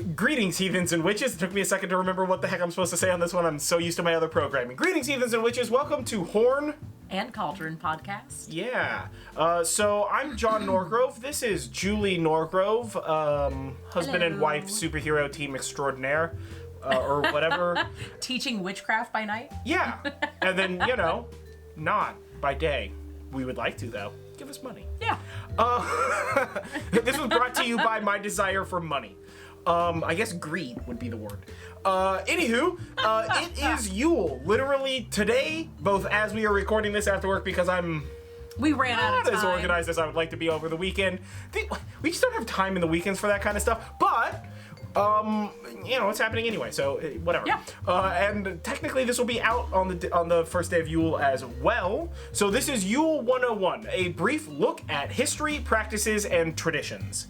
Greetings, heathens and witches. It took me a second to remember what the heck I'm supposed to say on this one. I'm so used to my other programming. Greetings, heathens and witches. Welcome to Horn and Cauldron podcast. Yeah. So I'm Jon Norgrove. This is Julie Norgrove, husband Hello. and wife superhero team extraordinaire, or whatever. Teaching witchcraft by night? Yeah. And then, not by day. We would like to, though. Give us money. Yeah. This was brought to you by my desire for money. I guess greed would be the word. Anywho, it is Yule. Literally today, both as we are recording this after work because we ran out of time. Not as organized as I would like to be over the weekend. We just don't have time in the weekends for that kind of stuff. But, it's happening anyway, so whatever. Yeah. And technically this will be out on the first day of Yule as well. So this is Yule 101, a brief look at history, practices, and traditions.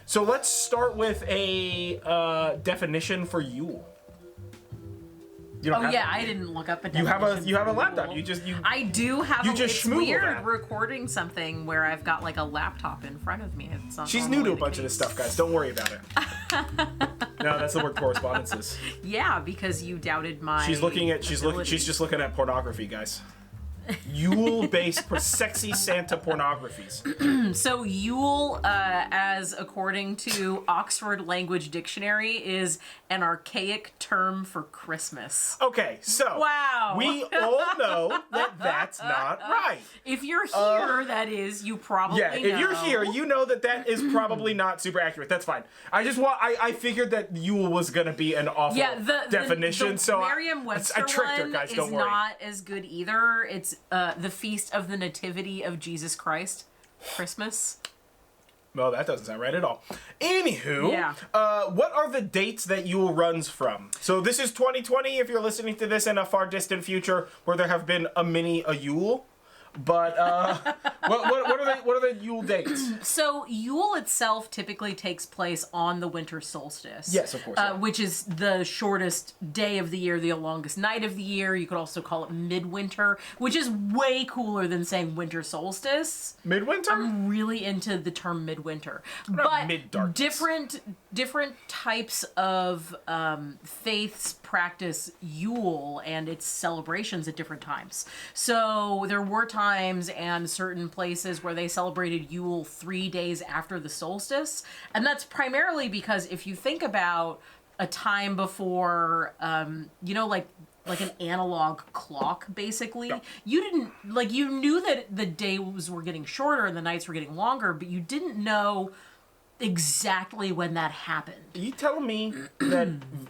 So let's start with a definition for Yule. I didn't look up a definition. You have a laptop. I do have. It's weird recording something where I've got like a laptop in front of me. It's not She's new to a bunch of this stuff, guys. Don't worry about it. No, that's the word correspondences. Yeah, because you doubted my. She's just looking at pornography, guys. Yule-based sexy Santa pornographies. So Yule, as according to Oxford Language Dictionary, is an archaic term for Christmas. Okay, so wow, we all know that that's not right. If you're here, that is, you probably know. If you're here, you know that is probably not super accurate. That's fine. I figured that Yule was gonna be an awful definition, so Merriam-Webster I tricked her, guys. is don't worry. not as good either. It's the Feast of the Nativity of Jesus Christ, Christmas. Well, that doesn't sound right at all. Anywho, what are the dates that Yule runs from? So this is 2020, if you're listening to this in a far distant future where there have been a Yule. But what are the Yule dates? So Yule itself typically takes place on the winter solstice. Yes, of course. Which is the shortest day of the year, the longest night of the year. You could also call it midwinter, which is way cooler than saying winter solstice. Midwinter? I'm really into the term midwinter. But mid-darkness. different types of faiths practice Yule and its celebrations at different times. So there were times and certain places where they celebrated Yule 3 days after the solstice. And that's primarily because if you think about a time before, like an analog clock, basically. Yeah. You knew that the days were getting shorter and the nights were getting longer, but you didn't know exactly when that happened. Are you telling me that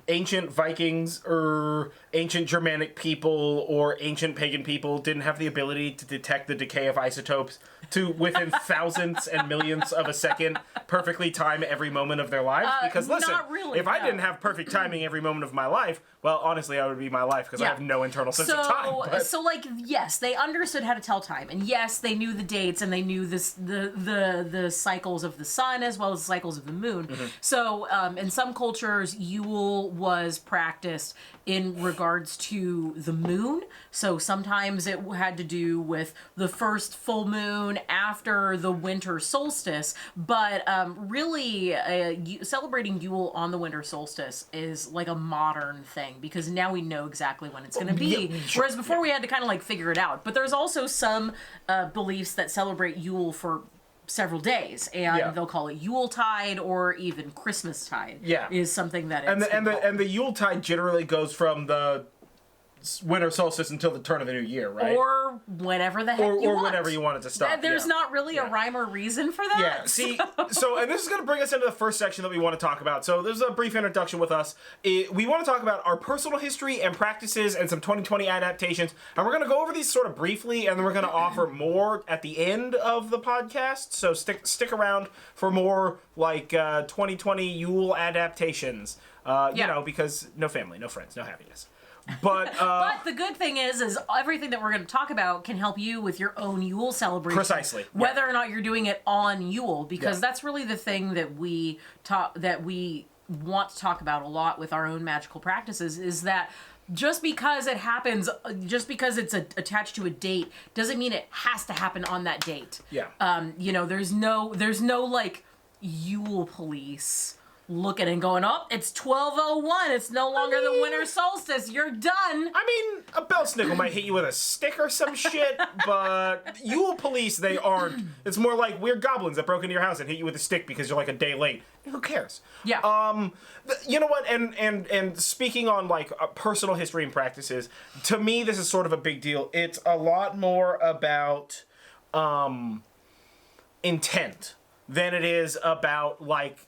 ancient Vikings or ancient Germanic people or ancient pagan people didn't have the ability to detect the decay of isotopes to within thousandths and millionths of a second perfectly time every moment of their lives? Because listen, if I didn't have perfect timing every moment of my life, well, honestly, I would be my life because I have no internal sense of time. But... So, yes, they understood how to tell time, and yes, they knew the dates, and they knew the cycles of the sun as well as the cycles of the moon. Mm-hmm. So, in some cultures, Yule was practiced in regards to the moon. So sometimes it had to do with the first full moon after the winter solstice. But really, celebrating Yule on the winter solstice is like a modern thing because now we know exactly when it's going to be. Yeah, sure. Whereas before we had to kind of figure it out. But there's also some beliefs that celebrate Yule for several days, and they'll call it Yuletide or even Christmastide. Yeah, is something that and the Yuletide generally goes from the winter solstice until the turn of the new year, right? Or whenever the heck you want. Or whenever you want it to stop. There's not really a rhyme or reason for that. Yeah, see, and this is going to bring us into the first section that we want to talk about. So this is a brief introduction with us. We want to talk about our personal history and practices and some 2020 adaptations. And we're going to go over these sort of briefly, and then we're going to offer more at the end of the podcast. So stick around for more 2020 Yule adaptations. Because no family, no friends, no happiness. But the good thing is everything that we're going to talk about can help you with your own Yule celebration. Precisely. Whether or not you're doing it on Yule, because that's really the thing that we want to talk about a lot with our own magical practices is that just because it happens, just because it's attached to a date, doesn't mean it has to happen on that date. Yeah. There's no Yule police looking and going, oh, it's 12:01. It's no longer the winter solstice. You're done. I mean, a belsnickel might hit you with a stick or some shit, but Yule police, they aren't. It's more like weird goblins that broke into your house and hit you with a stick because you're like a day late. Who cares? Yeah. You know what? And speaking on like personal history and practices, to me, this is sort of a big deal. It's a lot more about intent than it is about like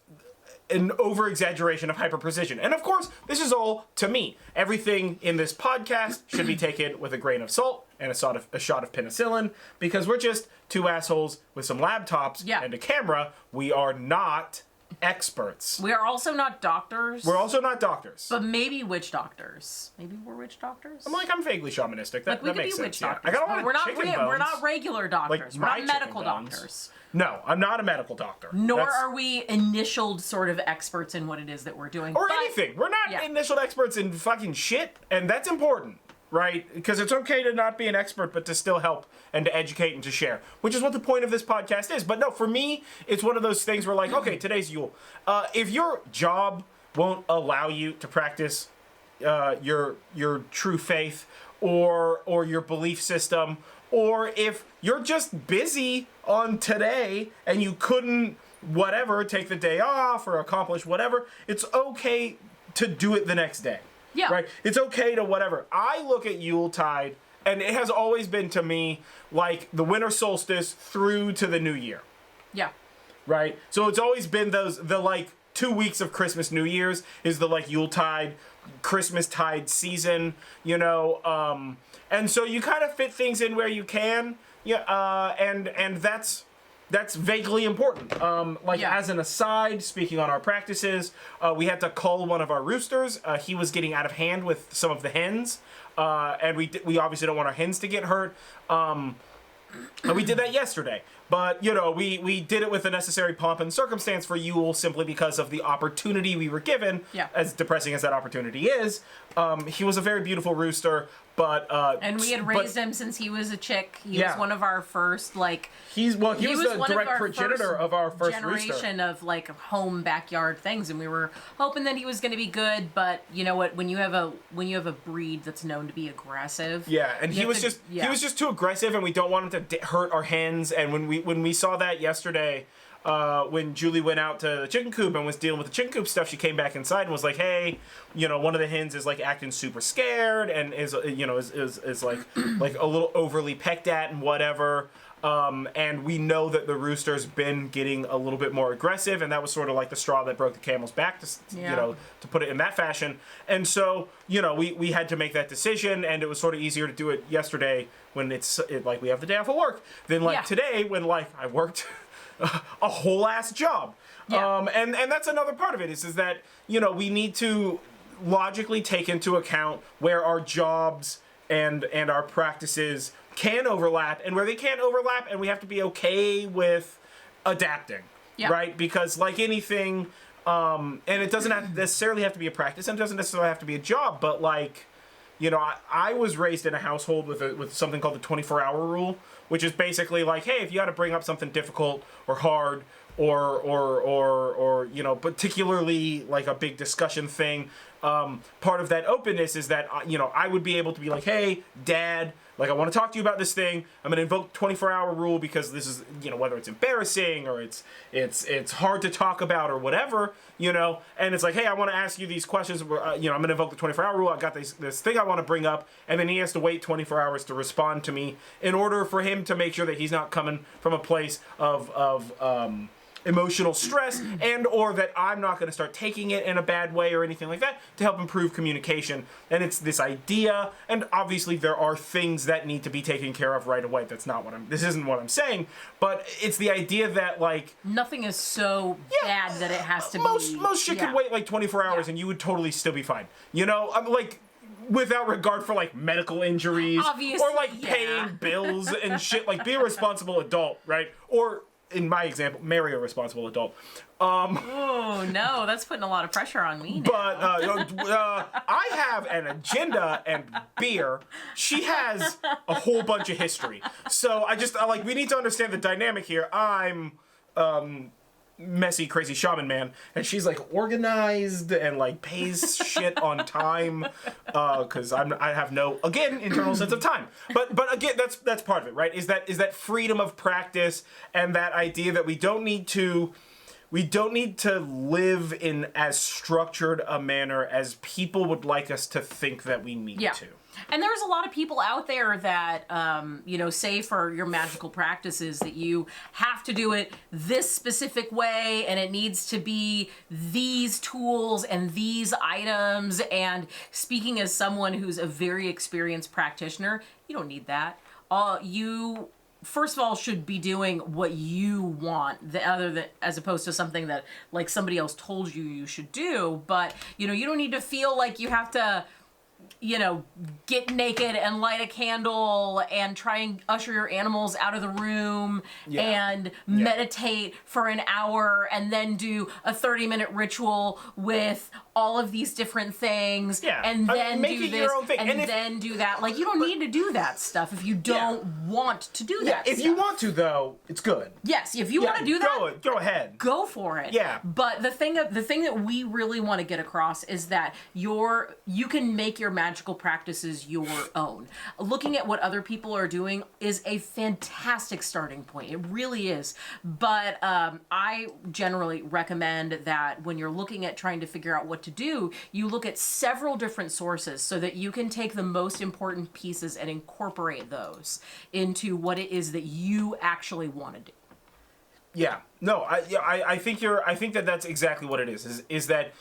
an over-exaggeration of hyper-precision. And of course, this is all to me. Everything in this podcast should be taken with a grain of salt and a shot of penicillin, because we're just two assholes with some laptops and a camera. We are not experts. We are also not doctors. We're also not doctors. But maybe witch doctors. Maybe we're witch doctors. I'm vaguely shamanistic. That we could makes be witch sense. doctors. I got a lot of we're not chicken bones. We're not regular doctors. Like we're not my medical chicken bones. doctors. No, I'm not a medical doctor. Nor are we initialed sort of experts in what it is that we're doing. Or anything. We're not initial experts in fucking shit, and that's important, right? Because it's okay to not be an expert, but to still help and to educate and to share, which is what the point of this podcast is. But no, for me, it's one of those things where like, okay, today's Yule. If your job won't allow you to practice your true faith or your belief system, or if you're just busy on today and you couldn't take the day off or accomplish whatever, it's okay to do it the next day. Yeah. Right? It's okay to whatever. I look at Yuletide, and it has always been to me like the winter solstice through to the new year. Yeah. Right? So it's always been the like 2 weeks of Christmas, New Year's is the like Yuletide, Christmas tide season, you know, and so you kind of fit things in where you can, and that's vaguely important. As an aside, speaking on our practices, we had to cull one of our roosters. He was getting out of hand with some of the hens, and we obviously don't want our hens to get hurt. And we did that yesterday. But, you know, we did it with the necessary pomp and circumstance for Yule simply because of the opportunity we were given, as depressing as that opportunity is. He was a very beautiful rooster, but... and we had raised him since he was a chick. He was one of our first, like... He was the direct progenitor of our first generation rooster. Of, like, home backyard things, and we were hoping that he was going to be good, but you know what? When you have a breed that's known to be aggressive... Yeah, and he was just too aggressive, and we don't want him to hurt our hens, and when we saw that yesterday, when Julie went out to the chicken coop and was dealing with the chicken coop stuff, she came back inside and was like, "Hey, you know, one of the hens is like acting super scared and is like a little overly pecked at and whatever." And we know that the rooster's been getting a little bit more aggressive, and that was sort of like the straw that broke the camel's back, to put it in that fashion. And so, you know, we had to make that decision, and it was sort of easier to do it yesterday when like we have the day off of work than like today when like I worked a whole ass job. Yeah. And that's another part of it is that, you know, we need to logically take into account where our jobs and our practices can overlap and where they can't overlap, and we have to be okay with adapting, right? Because like anything, and it doesn't necessarily have to be a practice, and it doesn't necessarily have to be a job, but like, you know, I was raised in a household with something called the 24-hour rule, which is basically like, hey, if you got to bring up something difficult or hard or you know, particularly like a big discussion thing, part of that openness is that, you know, I would be able to be like, hey, Dad, like, I want to talk to you about this thing. I'm going to invoke 24-hour rule because this is, you know, whether it's embarrassing or it's hard to talk about or whatever, you know. And it's like, hey, I want to ask you these questions. You know, I'm going to invoke the 24-hour rule. I got this thing I want to bring up. And then he has to wait 24 hours to respond to me in order for him to make sure that he's not coming from a place of emotional stress, and or that I'm not going to start taking it in a bad way or anything like that, to help improve communication. And it's this idea, and obviously there are things that need to be taken care of right away. This isn't what I'm saying, but it's the idea that like nothing is so bad that it has to be. Most shit could wait like 24 hours and you would totally still be fine. You know, I'm like, without regard for like medical injuries, obviously, or like paying bills and shit. Like, be a responsible adult, right? Or in my example, marry a responsible adult. Oh no, that's putting a lot of pressure on me now. But I have an agenda and beer. She has a whole bunch of history. So I like, we need to understand the dynamic here. I'm messy, crazy shaman man, and she's like organized and like pays shit on time, because I have no, again, internal sense of time. But again, that's part of it, right? Is that freedom of practice and that idea that we don't need to live in as structured a manner as people would like us to think that we need to. And there's a lot of people out there that, say for your magical practices that you have to do it this specific way and it needs to be these tools and these items. And speaking as someone who's a very experienced practitioner, you don't need that. You first of all should be doing what you want, as opposed to something that like somebody else told you should do. But you don't need to feel like you have to get naked and light a candle and try and usher your animals out of the room and meditate for an hour and then do a 30-minute ritual with all of these different things and then do this and then do that. Like, you don't need to do that stuff if you don't want to do that if stuff. you want to, though, it's good. Yes, if you want to do that, go ahead. Go for it. Yeah. But the thing that we really want to get across is that you can make your magical practices your own. Looking at what other people are doing is a fantastic starting point. It really is. But I generally recommend that when you're looking at trying to figure out what to do, you look at several different sources so that you can take the most important pieces and incorporate those into what it is that you actually want to do. Yeah. No, I think that's exactly what it is. Is that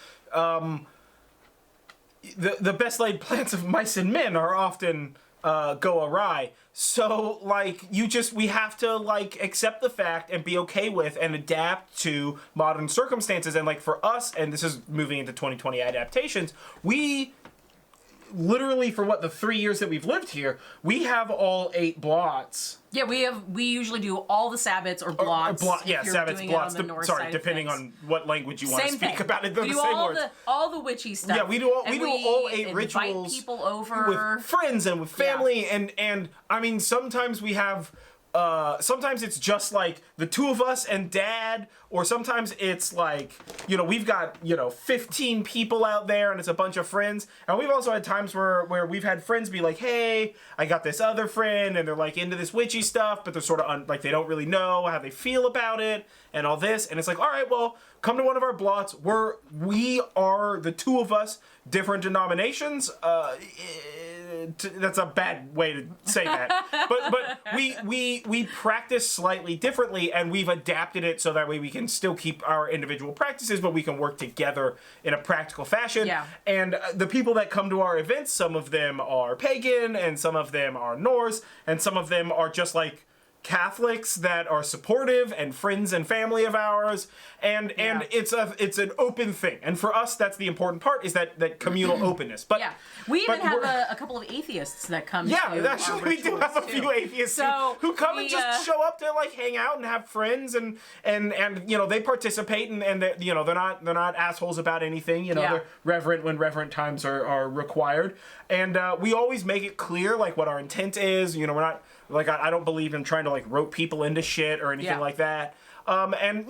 the best laid plans of mice and men are often go awry. So like we have to like accept the fact and be okay with and adapt to modern circumstances. And like for us, and this is moving into 2020 adaptations, we literally, for the 3 years that we've lived here, we have all 8 blots. Yeah, we usually do all the sabbats or blots. Sabbats, blots. Depending on what language you want to speak about it. We do all the witchy stuff. Yeah, we do all 8 rituals. People over with friends and with family, and I mean sometimes we have. Sometimes it's just like the 2 of us and Dad, or sometimes it's like, we've got, 15 people out there and it's a bunch of friends. And we've also had times where we've had friends be like, hey, I got this other friend and they're like into this witchy stuff, but they're sort of like they don't really know how they feel about it and all this. And it's like, all right, well, come to one of our blots. We are the 2 of us, different denominations. That's a bad way to say that, but we practice slightly differently, and we've adapted it so that way we can still keep our individual practices, but we can work together in a practical fashion. Yeah. And the people that come to our events, some of them are pagan, and some of them are Norse, and some of them are just like Catholics that are supportive and friends and family of ours, and it's an open thing. And for us, that's the important part, is that communal openness. But we even have a couple of atheists that come. Actually, we do have a few atheists who come and just show up to like hang out and have friends, and they participate, and they're not assholes about anything. They're reverent when reverent times are required, and we always make it clear like what our intent is. We're not. Like, I don't believe in trying to, like, rope people into shit or anything like that. And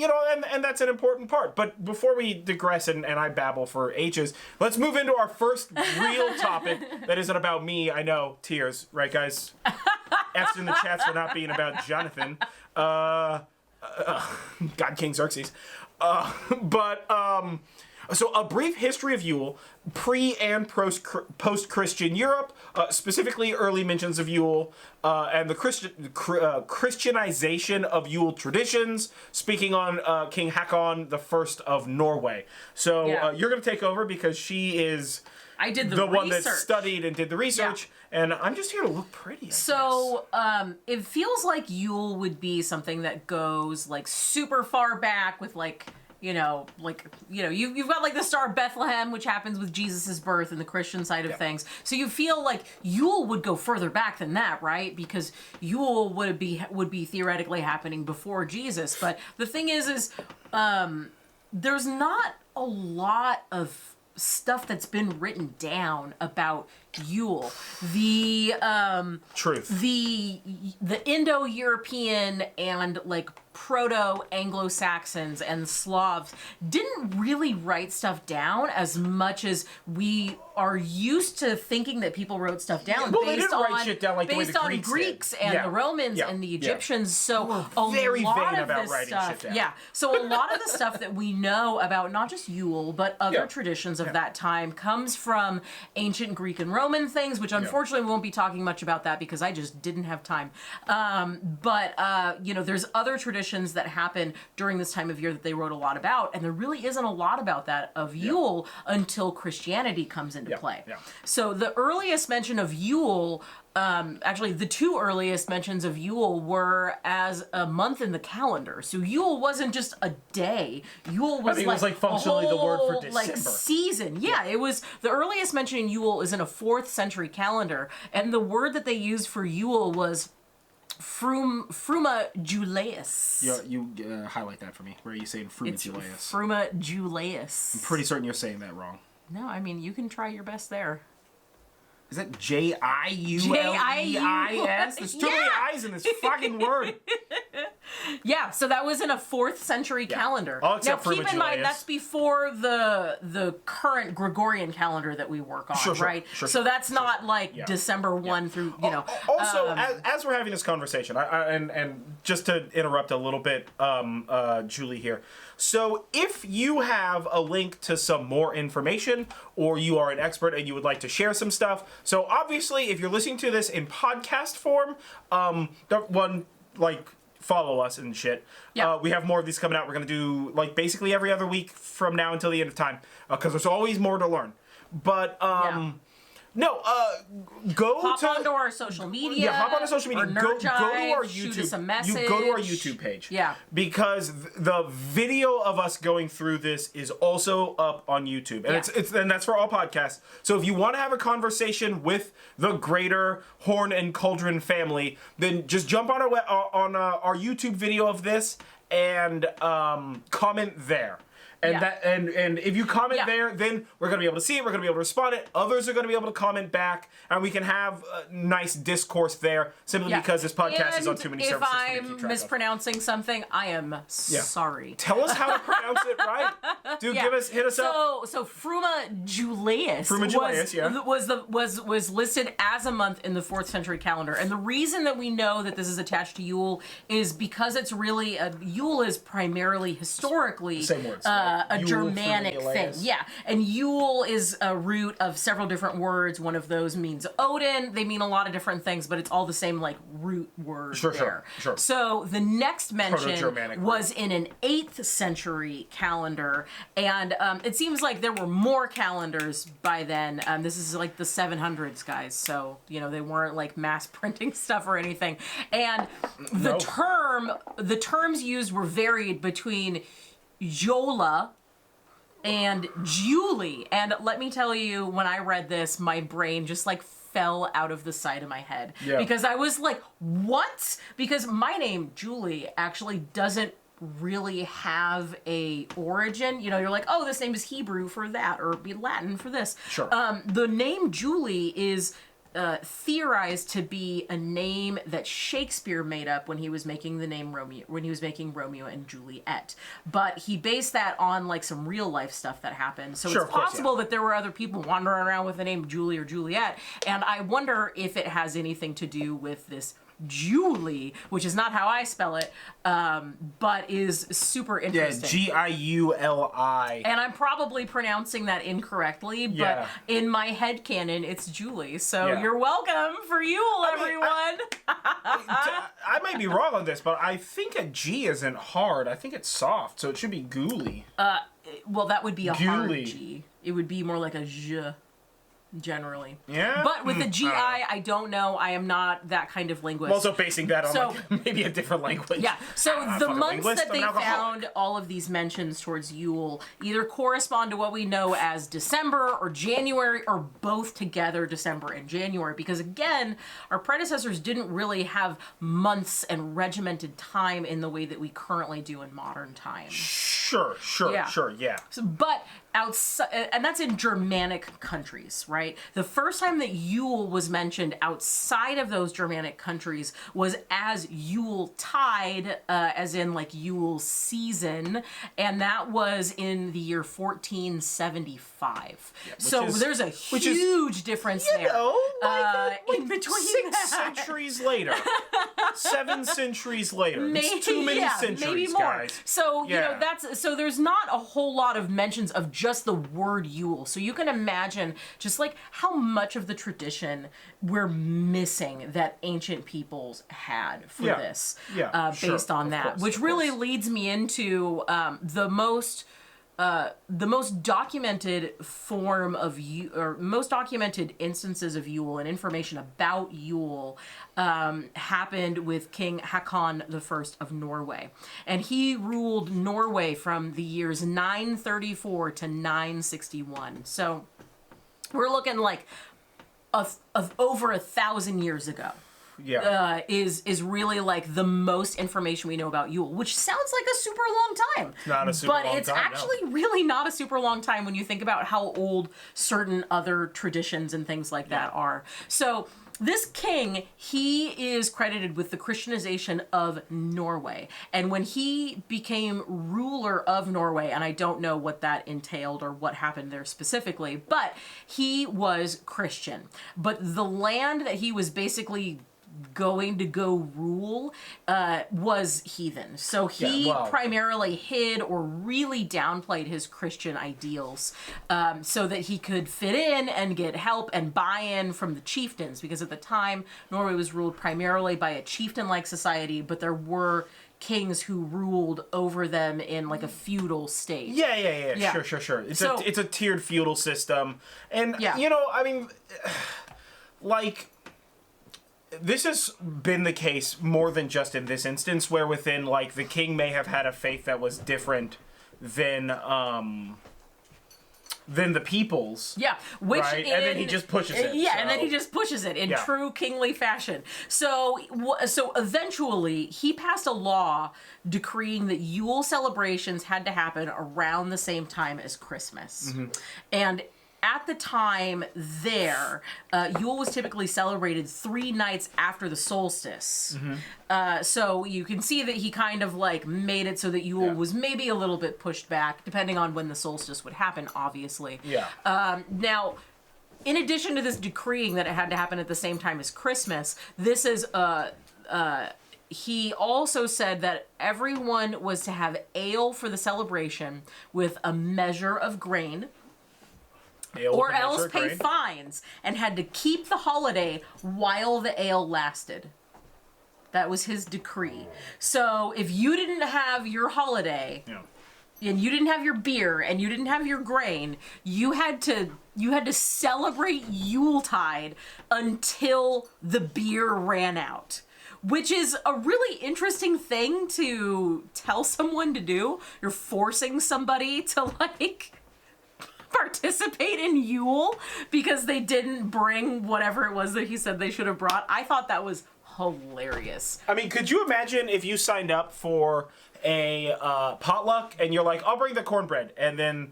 that's an important part. But before we digress and I babble for ages, let's move into our first real topic that isn't about me. I know, tears, right, guys? F's in the chats for not being about Jonathan. God King Xerxes. So a brief history of Yule, pre- and post-Christian Europe, specifically early mentions of Yule, and the Christianization of Yule traditions, speaking on King Haakon the First of Norway. So you're going to take over because she is the one that studied and did the research, and I'm just here to look pretty, I guess. It feels like Yule would be something that goes like super far back with like... you've got like the Star of Bethlehem, which happens with Jesus' birth and the Christian side of things. So you feel like Yule would go further back than that, right? Because Yule would be theoretically happening before Jesus. But the thing is there's not a lot of stuff that's been written down about Yule. The Truth. The Indo-European and like proto-Anglo-Saxons and Slavs didn't really write stuff down as much as we are used to thinking that people wrote stuff down Well, they didn't write shit down like the way the based on Greeks Greeks did. and Yeah. the Romans Yeah. and the Yeah. Egyptians. So a very lot vain of about this writing stuff, shit down. yeah. So a lot of the stuff that we know about not just Yule but other Yeah. traditions of that time comes from ancient Greek and Roman things, which unfortunately we won't be talking much about that because I just didn't have time. But you know, there's other traditions that happen during this time of year that they wrote a lot about, and there really isn't a lot about that of Yule until Christianity comes into play. Yeah. So the earliest mention of Yule, actually the two earliest mentions of Yule were as a month in the calendar. So Yule wasn't just a day. Yule was, it was like functionally the word for whole, December. like season. Yeah, it was the earliest mention in Yule is in a 4th century calendar, and the word that they used for Yule was Fruma Julius. Yeah, you highlight that for me. Where are you saying Fruma Julius? Fruma Julius. I'm pretty certain you're saying that wrong. No, I mean, you can try your best there. Is that Jiuleis? There's too many I's in this fucking word. Yeah, so that was in a 4th century calendar. I'll accept now, keep Fruma in mind, Julius. that's before the current Gregorian calendar that we work on, right? Sure. So that's not like December 1 through, you know. Also, as we're having this conversation, and just to interrupt a little bit, Julie here. So if you have a link to some more information, or you are an expert and you would like to share some stuff, so obviously if you're listening to this in podcast form, follow us and shit. Yeah. We have more of these coming out. We're going to do like basically every other week from now until the end of time, because there's always more to learn. But no, go hop to onto our social media. Yeah, hop on our social media. Or Go to our Jive, shoot YouTube. us a message. You go to our YouTube page. Yeah. Because the video of us going through this is also up on YouTube, and and that's for all podcasts. So if you want to have a conversation with the greater Horn and Cauldron family, then just jump on our YouTube video of this and comment there. And if you comment there, then we're going to be able to see it. We're going to be able to respond it. Others are going to be able to comment back, and we can have nice discourse there. Simply because this podcast is on too many services for me to keep If track I'm mispronouncing something, I am sorry. Tell us how to pronounce it right, dude. Hit us up. So Fruma Julius. Was listed as a month in the 4th century calendar, and the reason that we know that this is attached to Yule is because it's really Yule is primarily historically Same words. A Yule, Germanic thing. Julius. Yeah. And Yule is a root of several different words. One of those means Odin. They mean a lot of different things, but it's all the same like root word there. Sure. So the next mention Proto-Germanic was in an 8th century calendar, and it seems like there were more calendars by then. This is like the 700s, guys, so you know they weren't like mass printing stuff or anything. And the terms used were varied between Jola and Julie. And let me tell you, when I read this, my brain just like fell out of the side of my head. Yeah. Because I was like, what? Because my name, Julie, actually doesn't really have a origin. You know, you're like, oh, this name is Hebrew for that, or be Latin for this. Sure. The name Julie is theorized to be a name that Shakespeare made up when he was making the name Romeo, when he was making Romeo and Juliet. But he based that on like some real life stuff that happened. So it's possible that there were other people wandering around with the name Julie or Juliet. And I wonder if it has anything to do with this Julie, which is not how I spell it, but is super interesting. Yeah, Giuli. And I'm probably pronouncing that incorrectly, but in my headcanon, it's Julie. So you're welcome for Yule, everyone. I might be wrong on this, but I think a G isn't hard. I think it's soft, so it should be Ghoulie. Well, that would be a hard G. It would be more like a J. Generally. Yeah? But with the GI, I don't know. I am not that kind of linguist. I'm also basing that on like, maybe a different language. Yeah. So the months that they found found all of these mentions towards Yule either correspond to what we know as December or January, or both together, December and January. Because again, our predecessors didn't really have months and regimented time in the way that we currently do in modern times. Sure, yeah. So, but outside, and that's in Germanic countries, right? right? The first time that Yule was mentioned outside of those Germanic countries was as Yule tide, as in like Yule season, and that was in the year 1475. So there's a huge difference there. In between 6 centuries later. 7 centuries later. It's too many centuries, maybe more. guys. So, you know, so there's not a whole lot of mentions of just the word Yule. So you can imagine just like how much of the tradition we're missing that ancient peoples had for this, based on that, which really leads me into the most documented form of most documented instances of Yule and information about Yule happened with King Haakon I of Norway. And he ruled Norway from the years 934 to 961. So we're looking like of over 1,000 years ago. Is really like the most information we know about Yule, which sounds like a super long time. It's not a super long time, but it's actually really not a super long time when you think about how old certain other traditions and things like that are. So this king, he is credited with the Christianization of Norway. And when he became ruler of Norway, and I don't know what that entailed or what happened there specifically, but he was Christian. But the land that he was basically going to go rule was heathen. So he primarily hid or really downplayed his Christian ideals so that he could fit in and get help and buy-in from the chieftains, because at the time Norway was ruled primarily by a chieftain-like society, but there were kings who ruled over them in like a feudal state. Yeah. Sure. It's a tiered feudal system. And you know, I mean, like, this has been the case more than just in this instance, where within, like, the king may have had a faith that was different than the people's. Yeah, which right? And then he just pushes it. Yeah, and then he just pushes it in true kingly fashion. So eventually, he passed a law decreeing that Yule celebrations had to happen around the same time as Christmas. And at the time there, Yule was typically celebrated 3 nights after the solstice. So you can see that he kind of like made it so that Yule was maybe a little bit pushed back, depending on when the solstice would happen, obviously. Now, in addition to this decreeing that it had to happen at the same time as Christmas, this is he also said that everyone was to have ale for the celebration with a measure of grain, or else pay fines, and had to keep the holiday while the ale lasted. That was his decree. So if you didn't have your holiday, and you didn't have your beer, and you didn't have your grain, you had to celebrate Yuletide until the beer ran out. Which is a really interesting thing to tell someone to do. You're forcing somebody to, like, participate in Yule because they didn't bring whatever it was that he said they should have brought. I thought that was hilarious. I mean, could you imagine if you signed up for a potluck and you're like, I'll bring the cornbread, and then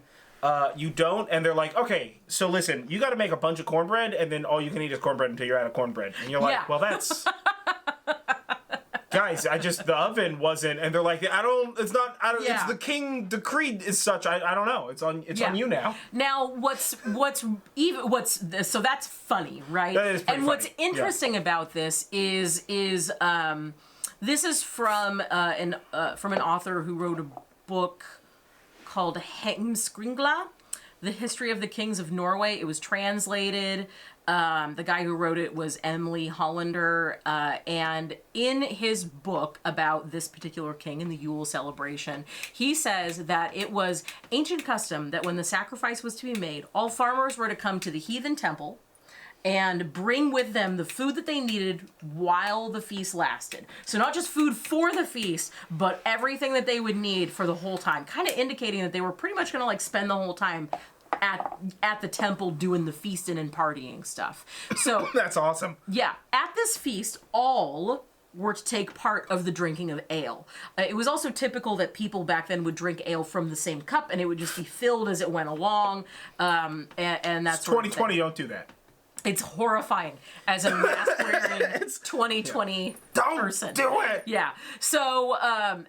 you don't, and they're like, okay, so listen, you got to make a bunch of cornbread, and then all you can eat is cornbread until you're out of cornbread. And you're like, well, that's... Guys, the oven wasn't, and they're like, it's the king decreed is such, I don't know, it's on you now. Now, so that's funny, right? That is pretty funny. What's interesting about this is this is from an author who wrote a book called Heimskringla, The History of the Kings of Norway. It was translated. The guy who wrote it was Emily Hollander, and in his book about this particular king and the Yule celebration, he says that it was ancient custom that when the sacrifice was to be made, all farmers were to come to the heathen temple and bring with them the food that they needed while the feast lasted. So not just food for the feast, but everything that they would need for the whole time, kind of indicating that they were pretty much going to like spend the whole time at the temple doing the feasting and partying stuff. So that's awesome. Yeah, at this feast, all were to take part of the drinking of ale. It was also typical that people back then would drink ale from the same cup, and it would just be filled as it went along, and that's 2020. Don't do that. It's horrifying as a mask-wearing 2020 person. Don't do it! Yeah. So...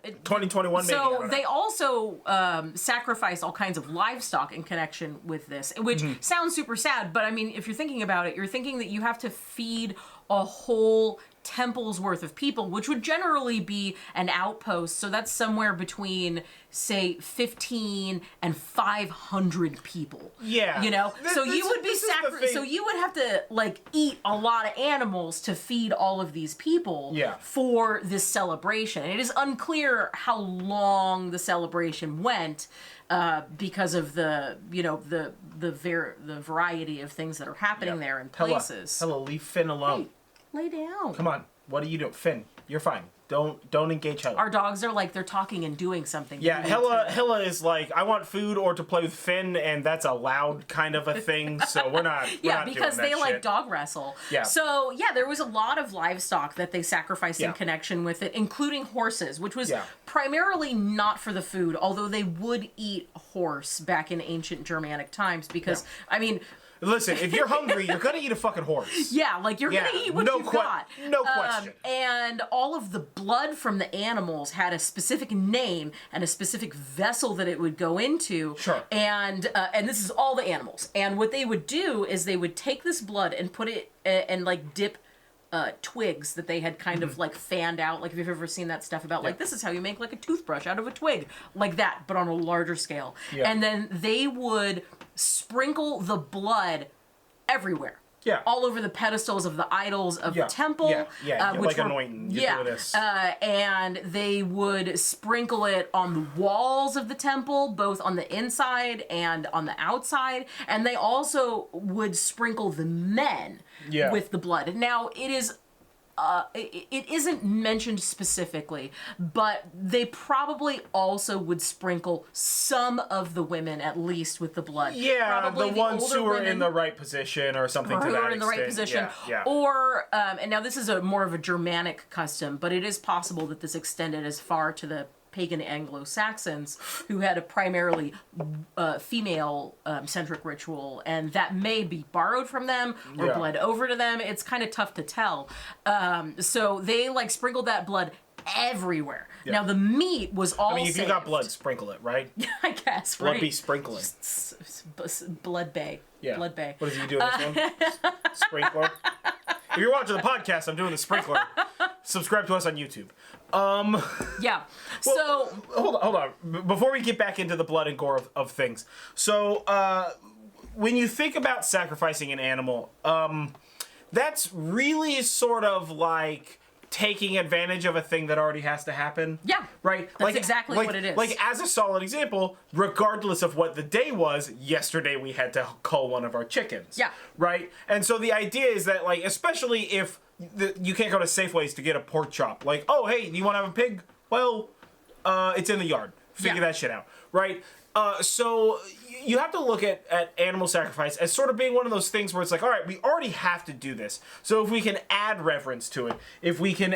2021 maybe. So they also sacrifice all kinds of livestock in connection with this, which sounds super sad, but I mean, if you're thinking about it, you're thinking that you have to feed a whole temple's worth of people, which would generally be an outpost. So that's somewhere between, say, 15 and 500 people. Yeah. You know? So you would be so you would have to, like, eat a lot of animals to feed all of these people for this celebration. And it is unclear how long the celebration went, because of the, you know, the variety of things that are happening there in places. Hello, leave Finn alone. Hey, lay down. Come on. What are you doing? Finn, you're fine. Don't engage Hella. Our dogs are like, they're talking and doing something. Yeah, Hella is like, I want food or to play with Finn, and that's a loud kind of a thing, so we're not because they like dog wrestle. Yeah. So, yeah, there was a lot of livestock that they sacrificed in connection with it, including horses, which was primarily not for the food, although they would eat horse back in ancient Germanic times, because, I mean... Listen, if you're hungry, you're gonna eat a fucking horse. Yeah, like you're gonna eat what you've got. No question. And all of the blood from the animals had a specific name and a specific vessel that it would go into. Sure. And this is all the animals. And what they would do is they would take this blood and put it and like dip twigs that they had kind of like fanned out. Like if you've ever seen that stuff about like, this is how you make like a toothbrush out of a twig, like that, but on a larger scale. Yeah. And then they would sprinkle the blood everywhere. Yeah. All over the pedestals of the idols of the temple. Which like anointing. And they would sprinkle it on the walls of the temple, both on the inside and on the outside. And they also would sprinkle the men with the blood. Now, it is... it isn't mentioned specifically, but they probably also would sprinkle some of the women at least with the blood. Yeah, probably the ones who are in the right position or something to that extent. Who are in the right position. Yeah. Or, and now this is more of a Germanic custom, but it is possible that this extended as far to the Pagan Anglo-Saxons, who had a primarily female-centric ritual, and that may be borrowed from them or bled over to them. It's kind of tough to tell. So they like sprinkled that blood everywhere. Yeah. Now the meat was all I mean, if you got blood, sprinkle it, right? I guess, blood right? Be sprinkling. Blood bay. Yeah. Blood bay. What is he doing this one? Sprinkler. If you're watching the podcast, I'm doing the sprinkler. Subscribe to us on YouTube. Yeah. Well, so hold on. Before we get back into the blood and gore of things, so when you think about sacrificing an animal, that's really sort of like taking advantage of a thing that already has to happen. Yeah. Right? That's exactly what it is. Like, as a solid example, regardless of what the day was, yesterday we had to cull one of our chickens. Yeah. Right? And so the idea is that, like, especially if you can't go to Safeways to get a pork chop. Like, oh, hey, do you want to have a pig? Well, it's in the yard. Figure that shit out. Right? So you have to look at animal sacrifice as sort of being one of those things where it's like, all right, we already have to do this. So if we can add reverence to it, if we can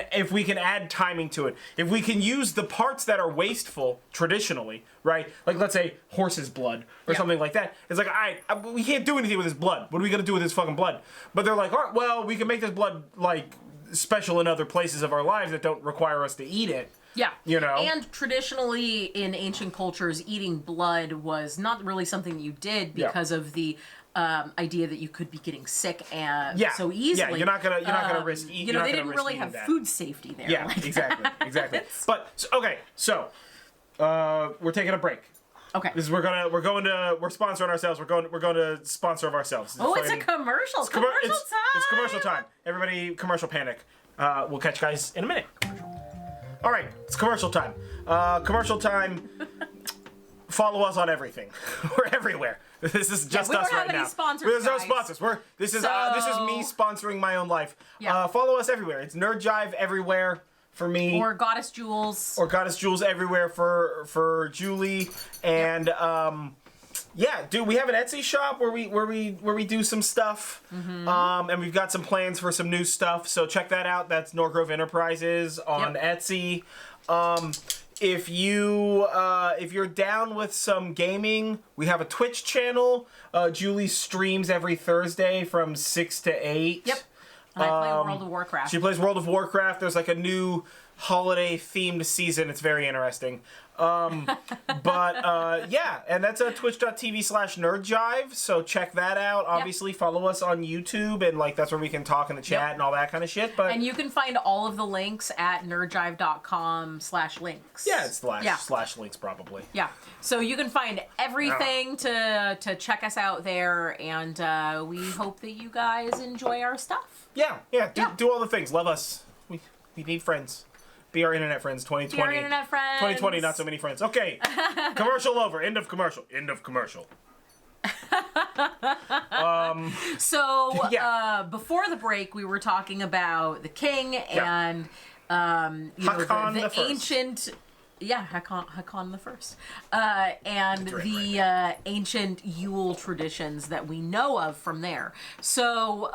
add timing to it, if we can use the parts that are wasteful traditionally, right? Like let's say horse's blood or something like that. It's like, all right, we can't do anything with his blood. What are we gonna do with his fucking blood? But they're like, all right, well, we can make this blood like special in other places of our lives that don't require us to eat it. Yeah. You know? And traditionally in ancient cultures, eating blood was not really something you did because of the idea that you could be getting sick so easily. Yeah, you're not gonna risk eating. You know, they didn't really have food safety there. Yeah, like exactly. But so we're taking a break. Okay. We're sponsoring ourselves. We're going to sponsor of ourselves. It's a commercial. Commercial time. It's commercial time. Everybody, commercial panic. We'll catch you guys in a minute. All right, it's commercial time. Commercial time. Follow us on everything. We're everywhere. This is just us right now. There's no sponsors. This is me sponsoring my own life. Yeah. Follow us everywhere. It's Nerd Jive everywhere for me. Or Goddess Jules. Or Goddess Jules everywhere for Julie. And Yeah, dude, we have an Etsy shop where we do some stuff, and we've got some plans for some new stuff. So check that out. That's Norgrove Enterprises on Etsy. If you're down with some gaming, we have a Twitch channel. Julie streams every Thursday from 6 to 8. Yep. And I play World of Warcraft. She plays World of Warcraft. There's like a new holiday-themed season. It's very interesting. Yeah, and that's twitch.tv/nerdjive, so check that out. Obviously, follow us on YouTube, and like that's where we can talk in the chat and all that kind of shit. But and you can find all of the links at nerdjive.com/links. Yeah, it's slash links probably. Yeah, so you can find everything to check us out there, and we hope that you guys enjoy our stuff. Do all the things. Love us. We need friends. Be our internet friends, 2020. Be our internet friends. 2020, not so many friends. Okay, commercial over. End of commercial. End of commercial. Before the break, we were talking about the king and Haakon the the ancient. Yeah, Haakon the First, and the ancient Yule traditions that we know of from there. So.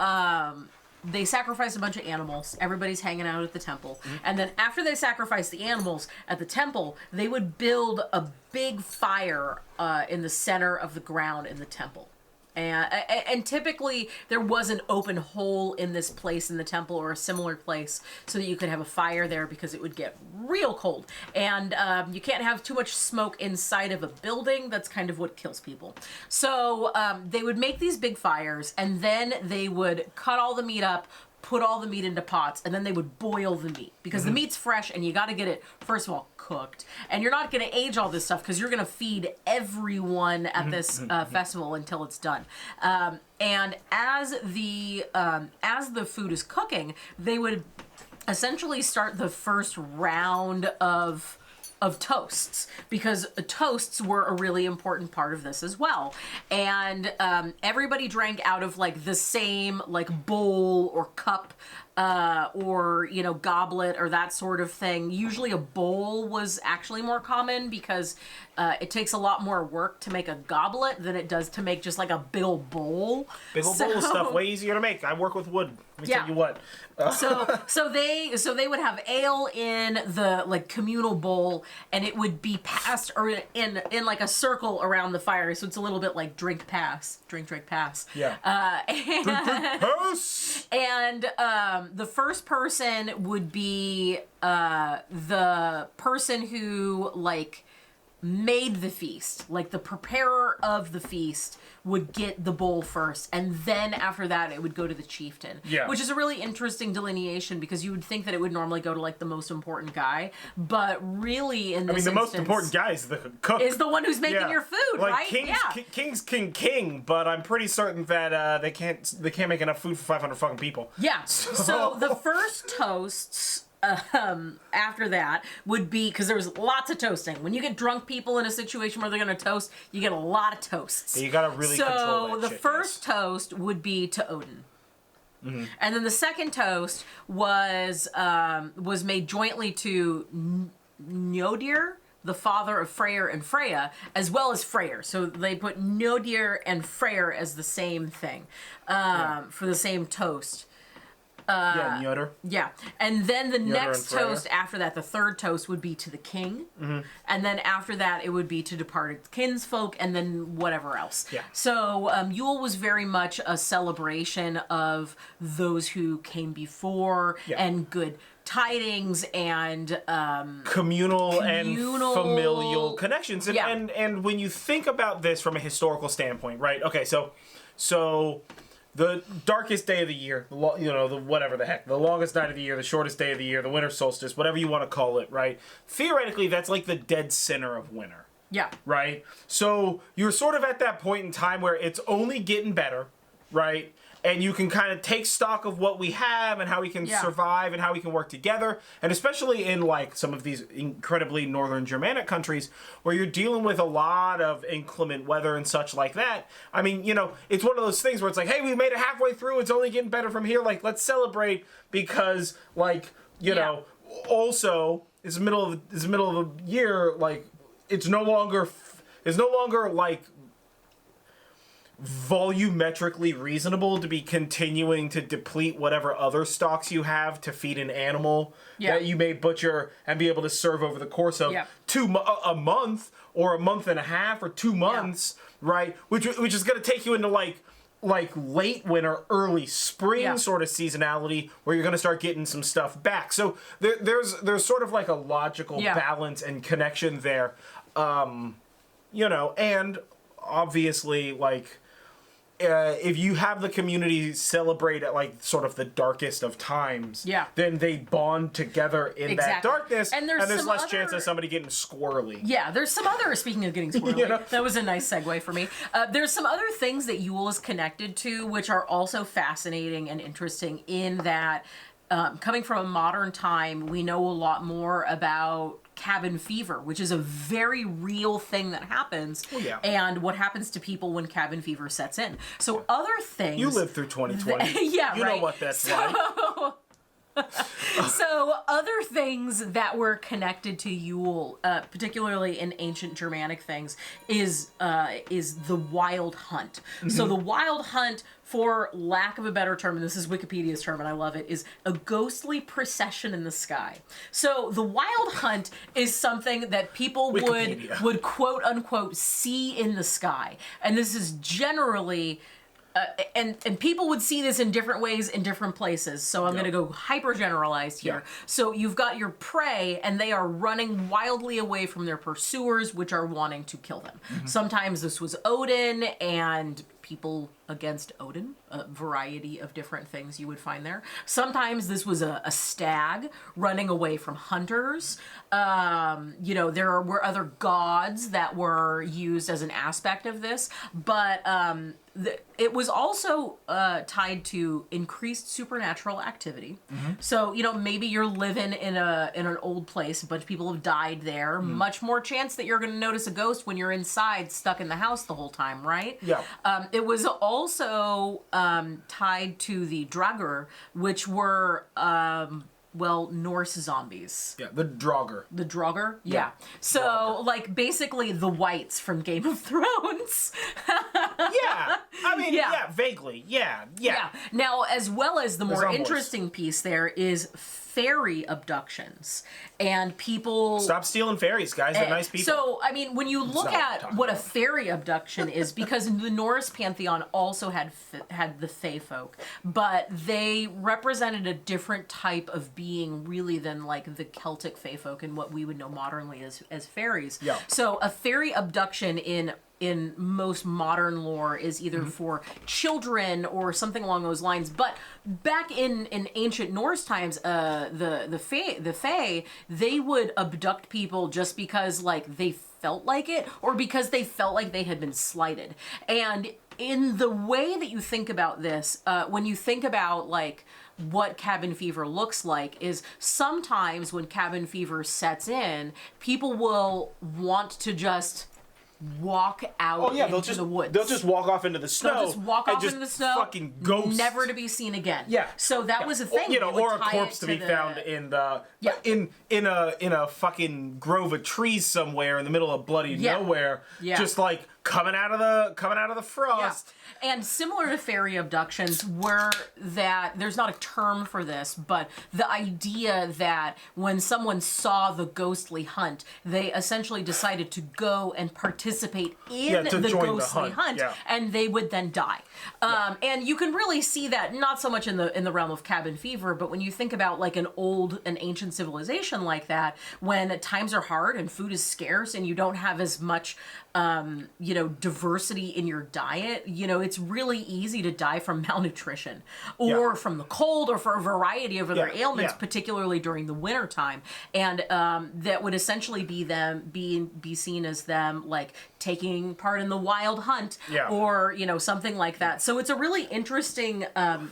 They sacrificed a bunch of animals. Everybody's hanging out at the temple. And then after they sacrificed the animals at the temple, they would build a big fire in the center of the ground in the temple. And typically there was an open hole in this place in the temple or a similar place so that you could have a fire there because it would get real cold. And you can't have too much smoke inside of a building. That's kind of what kills people. So they would make these big fires, and then they would cut all the meat up, put all the meat into pots, and then they would boil the meat because the meat's fresh and you got to get it, first of all, cooked. And you're not going to age all this stuff because you're going to feed everyone at this festival until it's done. And as the food is cooking, they would essentially start the first round of toasts, because toasts were a really important part of this as well. And everybody drank out of like the same like bowl or cup or goblet or that sort of thing. Usually a bowl was actually more common because it takes a lot more work to make a goblet than it does to make just like a big old bowl. Big old bowl of stuff, way easier to make. I work with wood. Let me tell you what. So they would have ale in the like communal bowl, and it would be passed or in like a circle around the fire. So it's a little bit like drink pass. Yeah. And, drink pass. And the first person would be the person who like made the feast, like the preparer of the feast would get the bowl first, and then after that it would go to the chieftain. Yeah. Which is a really interesting delineation because you would think that it would normally go to like the most important guy, but really in this the most important guy is the cook. Is the one who's making your food, like right? King's king, but I'm pretty certain that they can't make enough food for 500 fucking people. Yeah. So the first toasts after that would be, because there was lots of toasting. When you get drunk people in a situation where they're going to toast, you get a lot of toasts. Yeah, you got to really control that So the first toast would be to Odin. And then the second toast was made jointly to Njordir, the father of Freyr and Freya, as well as Freyr. So they put Njordir and Freyr as the same thing for the same toast. Njordir. Yeah. And then the Njordir next toast after that, the third toast, would be to the king. And then after that, it would be to departed kinsfolk, and then whatever else. Yeah. So Yule was very much a celebration of those who came before and good tidings and communal and familial connections. And when you think about this from a historical standpoint, right? Okay, so the darkest day of the year, the whatever the heck, the longest night of the year, the shortest day of the year, the winter solstice, whatever you want to call it, right? Theoretically, that's like the dead center of winter. Yeah. Right? So you're sort of at that point in time where it's only getting better, right? And you can kind of take stock of what we have and how we can survive and how we can work together. And especially in like some of these incredibly northern Germanic countries where you're dealing with a lot of inclement weather and such like that. I mean, it's one of those things where it's like, hey, we made it halfway through. It's only getting better from here. Like, let's celebrate because also it's the middle of the year. Like, it's no longer like volumetrically reasonable to be continuing to deplete whatever other stocks you have to feed an animal that you may butcher and be able to serve over the course of a month or a month and a half or 2 months, right? Which is going to take you into like late winter, early spring sort of seasonality where you're going to start getting some stuff back. So there's sort of like a logical balance and connection there, you know, and obviously like if you have the community celebrate at like sort of the darkest of times, then they bond together in that darkness, and there's less chance of somebody getting squirrely. Yeah, there's some other, speaking of getting squirrely, you know? That was a nice segue for me. There's some other things that Yule is connected to, which are also fascinating and interesting in that, coming from a modern time, we know a lot more about cabin fever, which is a very real thing that happens, and what happens to people when cabin fever sets in. So other things... You lived through 2020. You know what that's like. So other things that were connected to Yule, particularly in ancient Germanic things, is the wild hunt. So the wild hunt, for lack of a better term, and this is Wikipedia's term and I love it, is a ghostly procession in the sky. So the wild hunt is something that people would quote unquote see in the sky. And this is generally... and people would see this in different ways in different places. So I'm going to go hyper generalized here. So you've got your prey, and they are running wildly away from their pursuers, which are wanting to kill them. Sometimes this was Odin and people against Odin, a variety of different things you would find there. Sometimes this was a stag running away from hunters. You know, there were other gods that were used as an aspect of this, but it was also tied to increased supernatural activity. So, you know, maybe you're living in an old place, a bunch of people have died there. Much more chance that you're going to notice a ghost when you're inside, stuck in the house the whole time, right? It was also tied to the Draugr, which were Norse zombies. The Draugr. The Draugr? Yeah. So, Draugr. Like, basically the whites from Game of Thrones. I mean, vaguely. Yeah. Now, as well as the more interesting piece there is fairy abductions. And people... Stop stealing fairies, guys. They're nice people. So, I mean, when you look at what a fairy abduction is, because the Norse pantheon also had the fae folk, but they represented a different type of being, really, than, like, the Celtic fae folk and what we would know modernly as fairies. So, a fairy abduction in most modern lore is either for children or something along those lines. But back in ancient Norse times, the fae, they would abduct people just because like they felt like it, or because they felt like they had been slighted. And in the way that you think about this, when you think about like what cabin fever looks like, is sometimes when cabin fever sets in, people will want to just walk out into the woods. They'll just walk off into the snow. They'll just walk off into the snow. Fucking ghost. Never to be seen again. So that was a thing. You know, or a corpse to be found in the in a fucking grove of trees somewhere in the middle of bloody nowhere. Just like coming out of the frost. And similar to fairy abductions, were that there's not a term for this, but the idea that when someone saw the ghostly hunt, they essentially decided to go and participate in the ghostly hunt, and they would then die. And you can really see that not so much in the realm of cabin fever, but when you think about like an ancient civilization like that, when times are hard and food is scarce and you don't have as much diversity in your diet, it's really easy to die from malnutrition or from the cold or for a variety of other ailments, particularly during the winter time. And that would essentially be seen as them like taking part in the wild hunt or, something like that. So it's a really interesting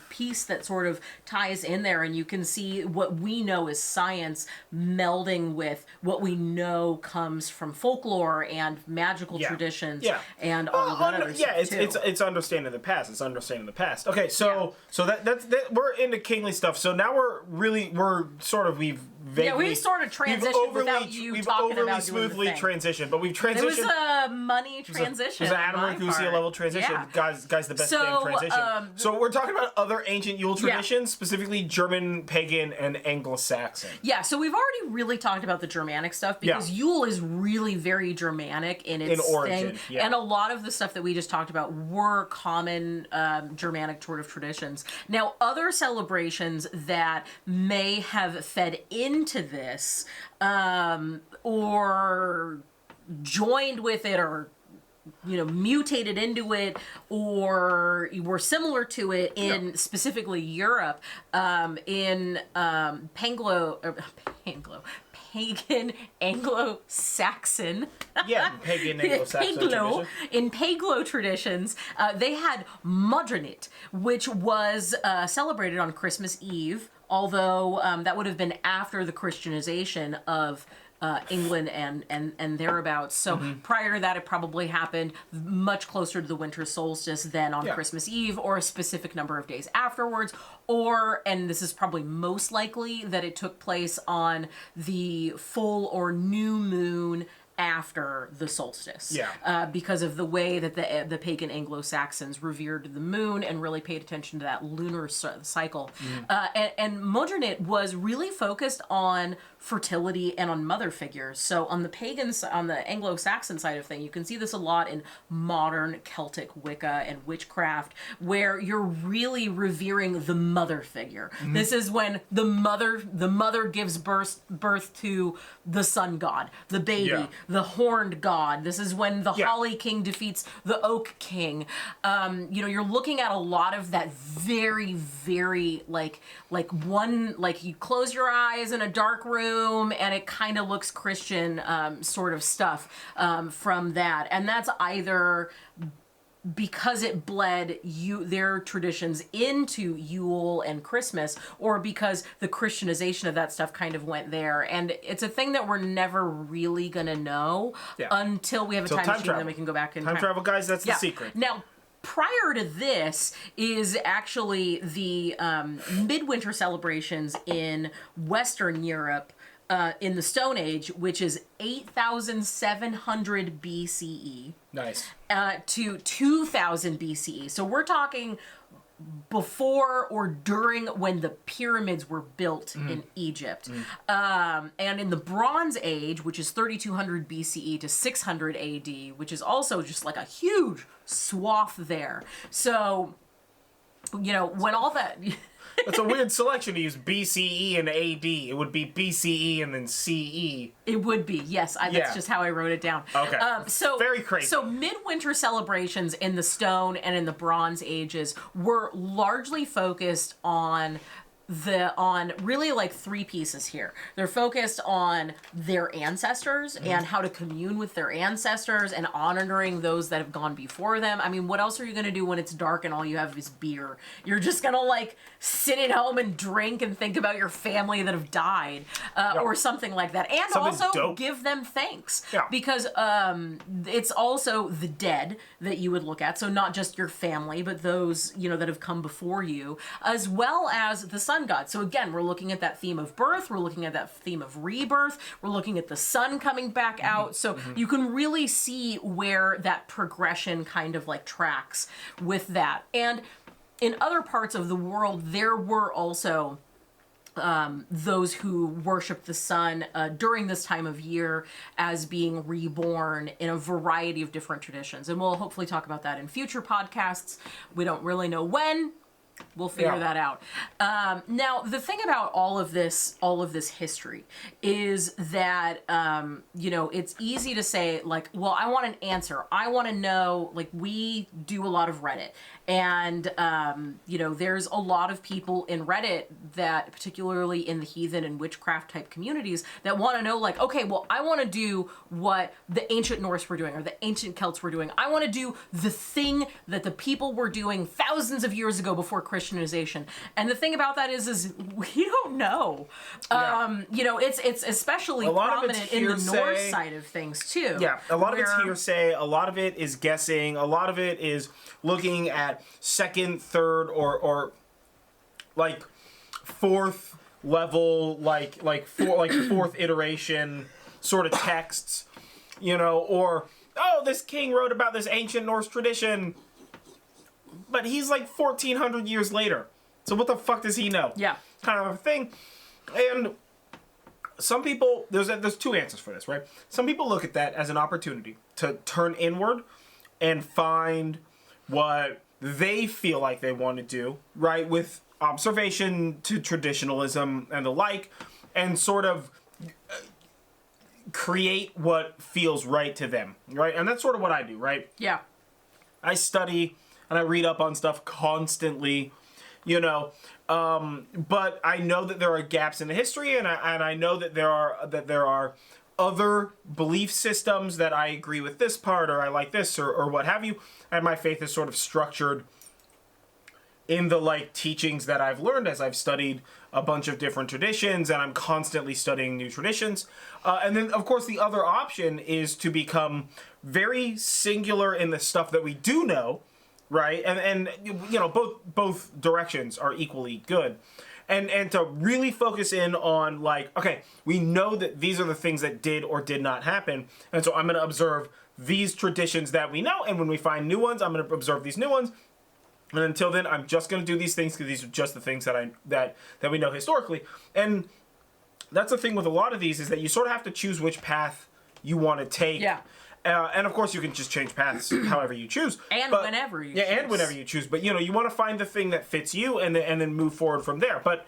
piece that sort of ties in there, and you can see what we know as science melding with what we know comes from folklore and magical traditions and all of that other stuff too. It's understanding the past. It's understanding the past. Okay, so that's we're into kingly stuff. So now we've vaguely... we sort of transitioned without you talking about doing smoothly the thing. transitioned, but we've transitioned... It was a money transition. It was an Adam Ragusa level transition. Yeah. Guys, the best damn transition. So we're talking about other ancient Yule traditions, specifically German, Pagan, and Anglo-Saxon. Yeah, so we've already really talked about the Germanic stuff because Yule is really very Germanic in its origin. thing. And a lot of the stuff that we just talked about were common Germanic sort of traditions. Now, other celebrations that may have fed into this or joined with it or mutated into it or were similar to it in specifically Europe in Pagan Anglo-Saxon. Pagan Anglo-Saxon In Paglo traditions, they had Modern Yule, which was celebrated on Christmas Eve, although that would have been after the Christianization of England and thereabouts. So prior to that, it probably happened much closer to the winter solstice than on Christmas Eve or a specific number of days afterwards. Or, and this is probably most likely, that it took place on the full or new moon after the solstice, because of the way that the pagan Anglo-Saxons revered the moon and really paid attention to that lunar cycle. And Modern Yule was really focused on fertility and on mother figures. So on the Anglo-Saxon side of things, you can see this a lot in modern Celtic Wicca and witchcraft, where you're really revering the mother figure. This is when the mother gives birth to the sun god, the baby, the horned god. This is when the Holly King defeats the Oak King. You're looking at a lot of that very, very like you close your eyes in a dark room and it kind of looks Christian sort of stuff from that. And that's either because it bled their traditions into Yule and Christmas, or because the Christianization of that stuff kind of went there. And it's a thing that we're never really going to know until we have a time machine and then we can go back in time. Time travel, guys, that's the secret. Now, prior to this is actually the midwinter celebrations in Western Europe in the Stone Age, which is 8,700 BCE. Nice. To 2000 BCE. So we're talking before or during when the pyramids were built in Egypt. And in the Bronze Age, which is 3200 BCE to 600 AD, which is also just like a huge swath there. So, when all that... That's a weird selection to use BCE and AD. It would be BCE and then CE. It would be, yes. That's just how I wrote it down. Okay. Very crazy. So midwinter celebrations in the Stone and in the Bronze Ages were largely focused on really like three pieces here. They're focused on their ancestors and how to commune with their ancestors and honoring those that have gone before them. I mean, what else are you going to do when it's dark and all you have is beer? You're just going to like sit at home and drink and think about your family that have died or something like that. And also give them thanks because it's also the dead that you would look at. So not just your family, but those, that have come before you, as well as the sun god. So again, we're looking at that theme of birth, we're looking at that theme of rebirth, we're looking at the sun coming back out. So you can really see where that progression kind of like tracks with that. And in other parts of the world, there were also those who worshiped the sun during this time of year as being reborn in a variety of different traditions. And we'll hopefully talk about that in future podcasts. We don't really know when. We'll figure that out. Now, the thing about all of this history is that, it's easy to say, like, well, I want an answer. I want to know, like, we do a lot of Reddit. And, there's a lot of people in Reddit that, particularly in the heathen and witchcraft type communities, that want to know, like, okay, well, I want to do what the ancient Norse were doing or the ancient Celts were doing. I want to do the thing that the people were doing thousands of years ago before Christianization. And the thing about that is we don't know. It's especially prominent in the Norse side of things, too. Yeah, a lot of it's hearsay. A lot of it is guessing. A lot of it is looking at second, third, or like fourth level, like fourth iteration sort of texts, you know, or oh, this king wrote about this ancient Norse tradition, but he's like 1,400 years later. So what the fuck does he know? Yeah. Kind of a thing. And some people, there's two answers for this, right? Some people look at that as an opportunity to turn inward and find what they feel like they want to do, right? With observation to traditionalism and the like, and sort of create what feels right to them, right? And that's sort of what I do, right? Yeah. I study and I read up on stuff constantly, you know, but I know that there are gaps in the history, and I know that there are other belief systems that I agree with this part, or I like this, or what have you, and my faith is sort of structured in the like teachings that I've learned as I've studied a bunch of different traditions, and I'm constantly studying new traditions. And then, of course, the other option is to become very singular in the stuff that we do know, right? And you know, both directions are equally good. And to really focus in on, like, okay, we know that these are the things that did or did not happen, and so I'm going to observe these traditions that we know, and when we find new ones, I'm going to observe these new ones. And until then, I'm just going to do these things because these are just the things that we know historically. And that's the thing with a lot of these, is that you sort of have to choose which path you want to take. Yeah. And of course, you can just change paths however you choose. And whenever you choose. Yeah, and whenever you choose. But, you know, you want to find the thing that fits you and then move forward from there. But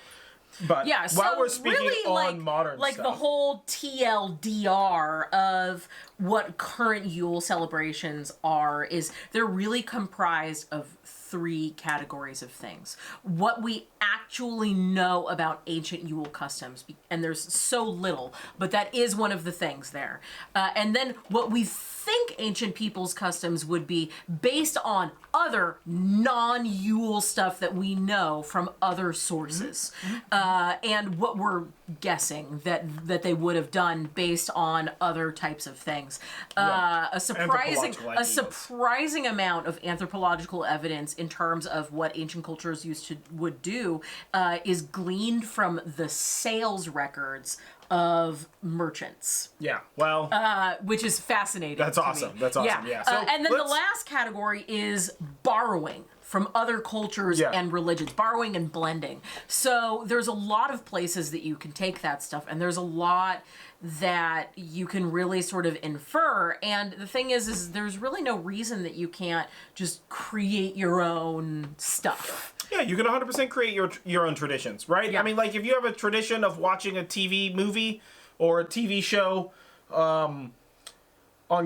yeah, so while we're speaking really, on modern like stuff, the whole TLDR of what current Yule celebrations are is they're really comprised of three categories of things. What we actually know about ancient Yule customs, and there's so little, but that is one of the things there. And then what we think ancient people's customs would be based on other non-Yule stuff that we know from other sources. And what we're guessing that they would have done based on other types of things. A surprising amount of anthropological evidence in terms of what ancient cultures would do is gleaned from the sales records of merchants. Yeah, well, which is fascinating. That's awesome. Me. That's awesome. Yeah. So and then the last category is borrowing from other cultures and religions, borrowing and blending. So there's a lot of places that you can take that stuff, and there's a lot that you can really sort of infer. And the thing is there's really no reason that you can't just create your own stuff. Yeah, you can 100% create your own traditions, right? Yeah. I mean, like, if you have a tradition of watching a TV movie or a TV show on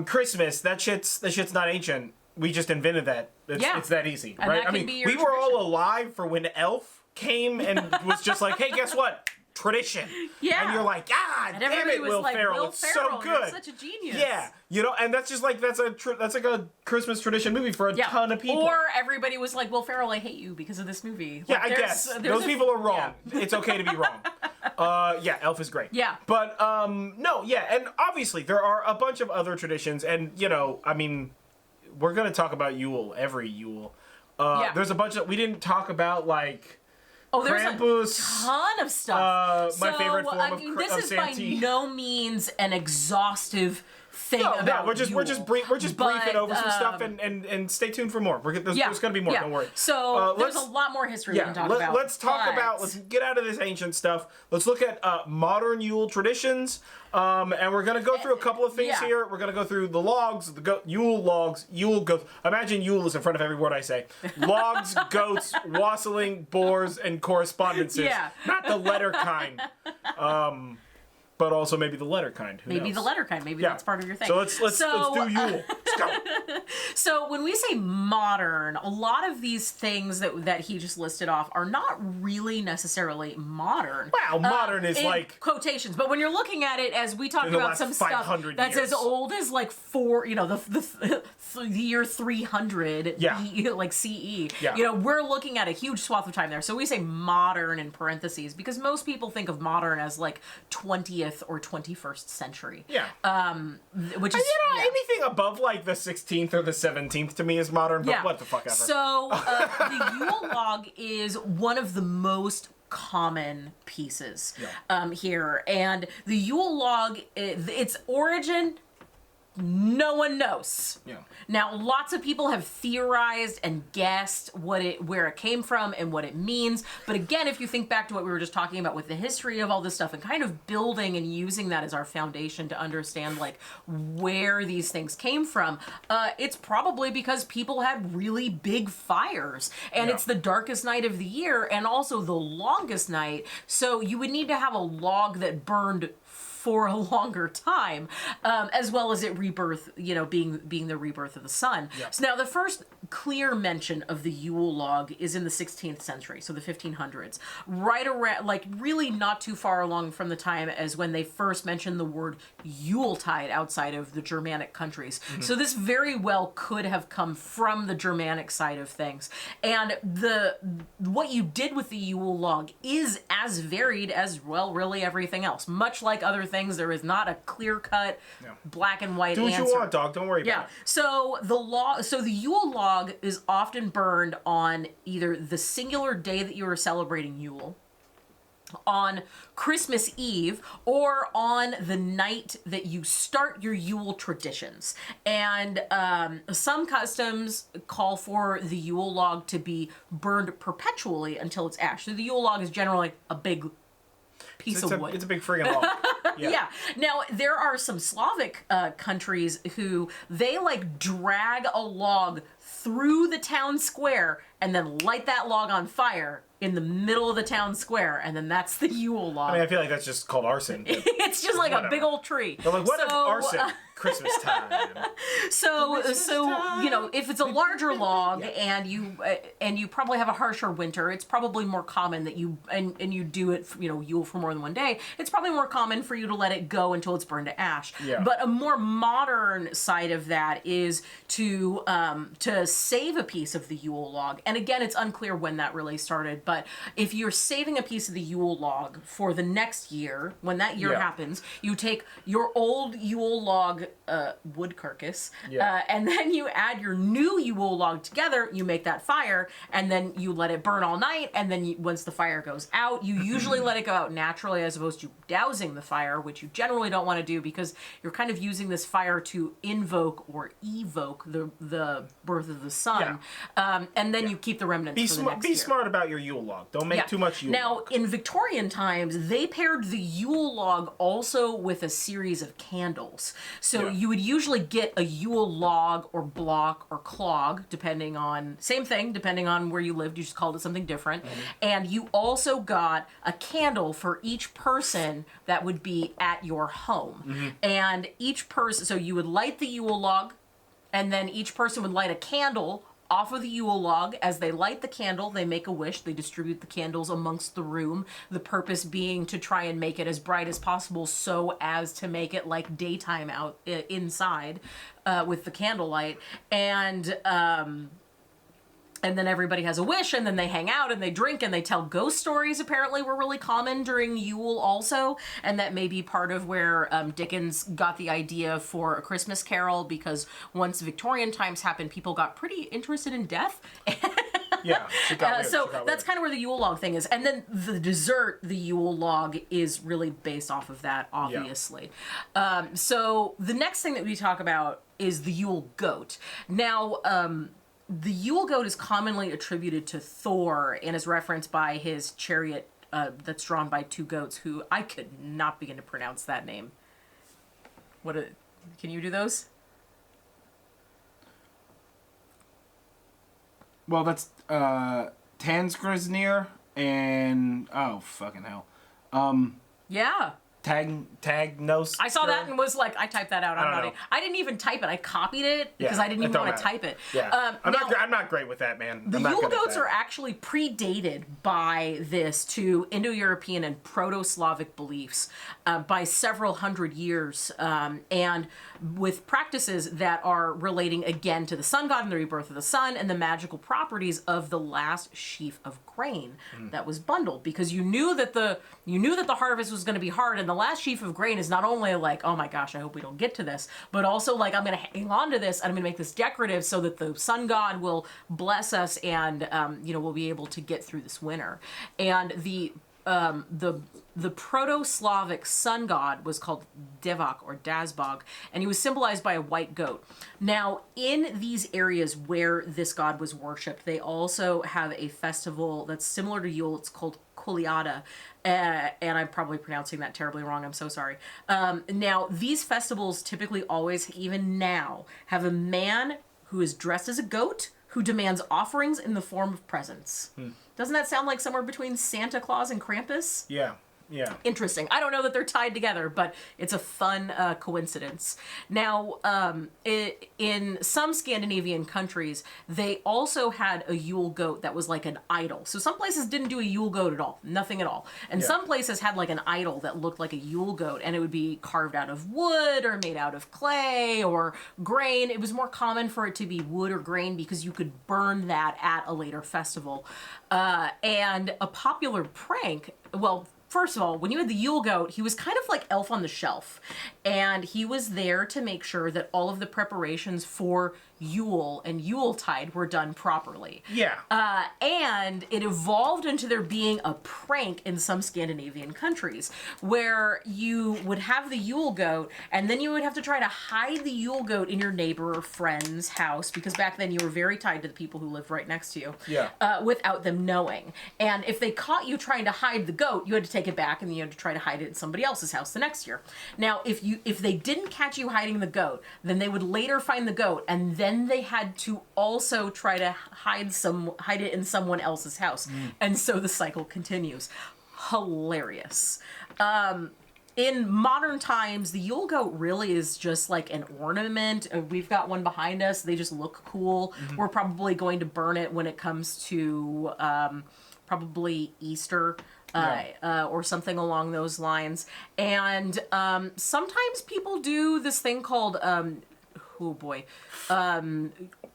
Christmas, that shit's not ancient. We just invented that. It's that easy, and right? I mean, we were all alive for when Elf came and was just like, hey, guess what? Tradition. Yeah. And you're like, God and damn it, was Will like, Ferrell. Will It's Ferrell, so good. You're such a genius. Yeah. You know, and that's just like, that's like a Christmas tradition movie for a ton of people. Or everybody was like, Will Ferrell, I hate you because of this movie. Yeah, like, I guess. Those people are wrong. Yeah. It's okay to be wrong. Yeah, Elf is great. Yeah. But, no, yeah, and obviously there are a bunch of other traditions, and, you know, I mean, we're going to talk about Yule, every Yule. There's a bunch that we didn't talk about, like... Oh, there's Krampus, a ton of stuff. my favorite form of this is Santee. by no means an exhaustive thing No, about we're just Yule. briefing over some stuff, and stay tuned for more. There's going to be more. Don't worry. So there's a lot more history we can talk about. Let's talk about. Let's get out of this ancient stuff. Let's look at modern Yule traditions. And we're gonna go through a couple of things here. We're gonna go through the logs, Yule logs, Yule goats. Imagine Yule is in front of every word I say. Logs, goats, wassailing, boars, and correspondences. Yeah. Not the letter kind. But also maybe the letter kind. Who knows? The letter kind. Maybe that's part of your thing. So let's do Yule. Let's go. So when we say modern, a lot of these things that he just listed off are not really necessarally modern. Wow, modern is in like quotations, but when you're looking at it, as we talked about some stuff that's as old as like the year 300, like CE. Yeah. You know, we're looking at a huge swath of time there. So we say modern in parentheses because most people think of modern as like 20th or 21st century. Yeah. Which is anything above like the 16th or the 17th to me is modern, but what the fuck ever. So the Yule log is one of the most common pieces Yeah. here. And the Yule log, its origin, no one knows. Yeah. Now, lots of people have theorized and guessed where it came from and what it means. But again, if you think back to what we were just talking about with the history of all this stuff and kind of building and using that as our foundation to understand like where these things came from, it's probably because people had really big fires. And it's the darkest night of the year and also the longest night. So you would need to have a log that burned for a longer time, as well as it rebirth, being the rebirth of the sun. Yep. So now the first clear mention of the Yule log is in the 16th century, so the 1500s, right around, like really not too far along from the time as when they first mentioned the word Yuletide outside of the Germanic countries. Mm-hmm. So this very well could have come from the Germanic side of things. And what you did with the Yule log is as varied as, well, really everything else. Much like other things, there is not a clear-cut black and white answer. Do what you want, dog. Don't worry about it. So the Yule log is often burned on either the singular day that you are celebrating Yule, on Christmas Eve, or on the night that you start your Yule traditions. And some customs call for the Yule log to be burned perpetually until it's ash. So the Yule log is generally a big piece of wood. It's a big friggin' log. Yeah. Now, there are some Slavic countries who they like drag a log through the town square and then light that log on fire in the middle of the town square, and then that's the Yule log. I mean, I feel like that's just called arson. It's just like a big old tree. But like, what if arson? Christmas time. So if it's a larger log and you probably have a harsher winter, it's probably more common that you do it, Yule for more than one day. It's probably more common for you to let it go until it's burned to ash. Yeah. But a more modern side of that is to save a piece of the Yule log. And again, it's unclear when that really started, but if you're saving a piece of the Yule log for the next year, when that year happens, you take your old Yule log wood carcass, and then you add your new Yule log together, you make that fire, and then you let it burn all night, and then once the fire goes out, you usually let it go out naturally as opposed to dousing the fire, which you generally don't want to do because you're kind of using this fire to invoke or evoke the birth of the sun, and then you keep the remnants for the next year. Be smart about your Yule log. Don't make too much Yule log. Now, in Victorian times, they paired the Yule log also with a series of candles. So you would usually get a Yule log or block or clog, depending on where you lived. You just called it something different. Mm-hmm. And you also got a candle for each person that would be at your home. Mm-hmm. And each person, so you would light the Yule log, and then each person would light a candle off of the Yule log. As they light the candle, they make a wish. They distribute the candles amongst the room. The purpose being to try and make it as bright as possible so as to make it like daytime out inside with the candlelight. And then everybody has a wish, and then they hang out and they drink and they tell ghost stories. Apparently were really common during Yule also, and that may be part of where Dickens got the idea for A Christmas Carol, because once Victorian times happened, people got pretty interested in death. So that's kind of where the Yule log thing is. And then the dessert, the Yule log, is really based off of that, obviously. Yeah. So the next thing that we talk about is the Yule goat. Now, the Yule goat is commonly attributed to Thor and is referenced by his chariot that's drawn by two goats, who I could not begin to pronounce that name. Can you do those? Well, that's Tansgrisnir and fucking hell. Yeah. Tagnos. I saw that and was like, I typed that out. I didn't even type it. I copied it because I didn't even want to type it. Yeah. I'm not great with that, man. The Yule goats are actually predated by this to Indo-European and Proto-Slavic beliefs by several hundred years, and with practices that are relating again to the sun god and the rebirth of the sun and the magical properties of the last sheaf of grain that was bundled, because you knew that the harvest was going to be hard and the last sheaf of grain is not only like, oh my gosh, I hope we don't get to this, but also like, I'm going to hang on to this and I'm going to make this decorative so that the sun god will bless us and, we'll be able to get through this winter. And the Proto-Slavic sun god was called Devak or Dazbog, and he was symbolized by a white goat. Now, in these areas where this god was worshipped, they also have a festival that's similar to Yule. It's called Kuliada, and I'm probably pronouncing that terribly wrong. I'm so sorry. Now, these festivals typically always, even now, have a man who is dressed as a goat who demands offerings in the form of presents. Doesn't that sound like somewhere between Santa Claus and Krampus? Yeah. Yeah. Interesting. I don't know that they're tied together, but it's a fun coincidence. Now, in some Scandinavian countries, they also had a Yule goat that was like an idol. So some places didn't do a Yule goat at all, nothing at all. And some places had like an idol that looked like a Yule goat, and it would be carved out of wood or made out of clay or grain. It was more common for it to be wood or grain because you could burn that at a later festival. And a popular prank, well, first of all, when you had the Yule goat, he was kind of like Elf on the Shelf. And he was there to make sure that all of the preparations for Yule and Yuletide were done properly. Yeah. And it evolved into there being a prank in some Scandinavian countries where you would have the Yule goat and then you would have to try to hide the Yule goat in your neighbor or friend's house, because back then you were very tied to the people who lived right next to you. Yeah. Without them knowing. And if they caught you trying to hide the goat, you had to take it back and then you had to try to hide it in somebody else's house the next year. Now, if they didn't catch you hiding the goat, then they would later find the goat, and then they had to also try to hide it in someone else's house. And so the cycle continues. Hilarious. In modern times, the Yule goat really is just like an ornament. We've got one behind us. They just look cool. We're probably going to burn it when it comes to probably Easter. Or something along those lines. And sometimes people do this thing called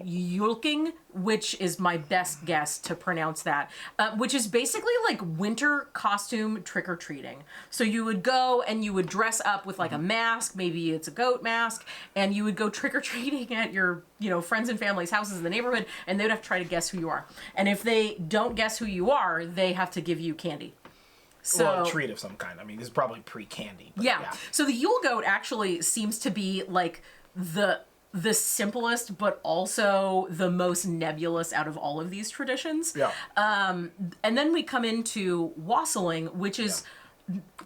Yulking, which is my best guess to pronounce that, which is basically like winter costume trick-or-treating. So you would go and you would dress up with like a mask, maybe it's a goat mask, and you would go trick-or-treating at your, friends and family's houses in the neighborhood, and they would have to try to guess who you are. And if they don't guess who you are, they have to give you candy. Well, a treat of some kind. I mean, this is probably pre-candy. Yeah. So the Yule goat actually seems to be like the simplest, but also the most nebulous out of all of these traditions. Yeah. And then we come into Wassailing, which is...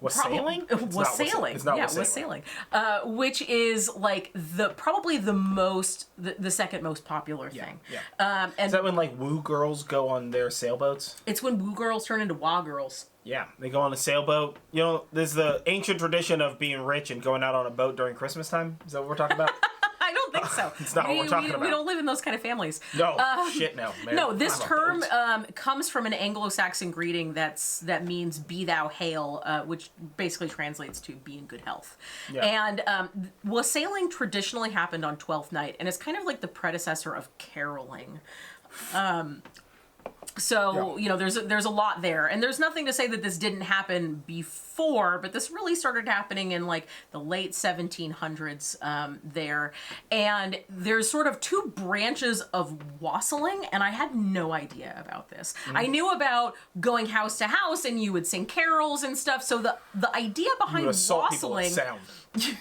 Wassailing? Wassailing. It's not yeah, Wassailing. Which is like probably the second most popular thing. Yeah. And is that when like woo girls go on their sailboats? It's when woo girls turn into wah girls. Yeah, they go on a sailboat. There's the ancient tradition of being rich and going out on a boat during Christmas time. Is that what we're talking about? I don't think so. It's not what we're talking about. We don't live in those kind of families. No, shit no. Man. No, this term comes from an Anglo-Saxon greeting that means "be thou hail," which basically translates to "be in good health." Yeah. And wassailing traditionally happened on Twelfth Night, and it's kind of like the predecessor of caroling. So, there's a lot there. And there's nothing to say that this didn't happen before, but this really started happening in like the late 1700s there. And there's sort of two branches of wassailing, and I had no idea about this. I knew about going house to house and you would sing carols and stuff. So the idea behind wassailing...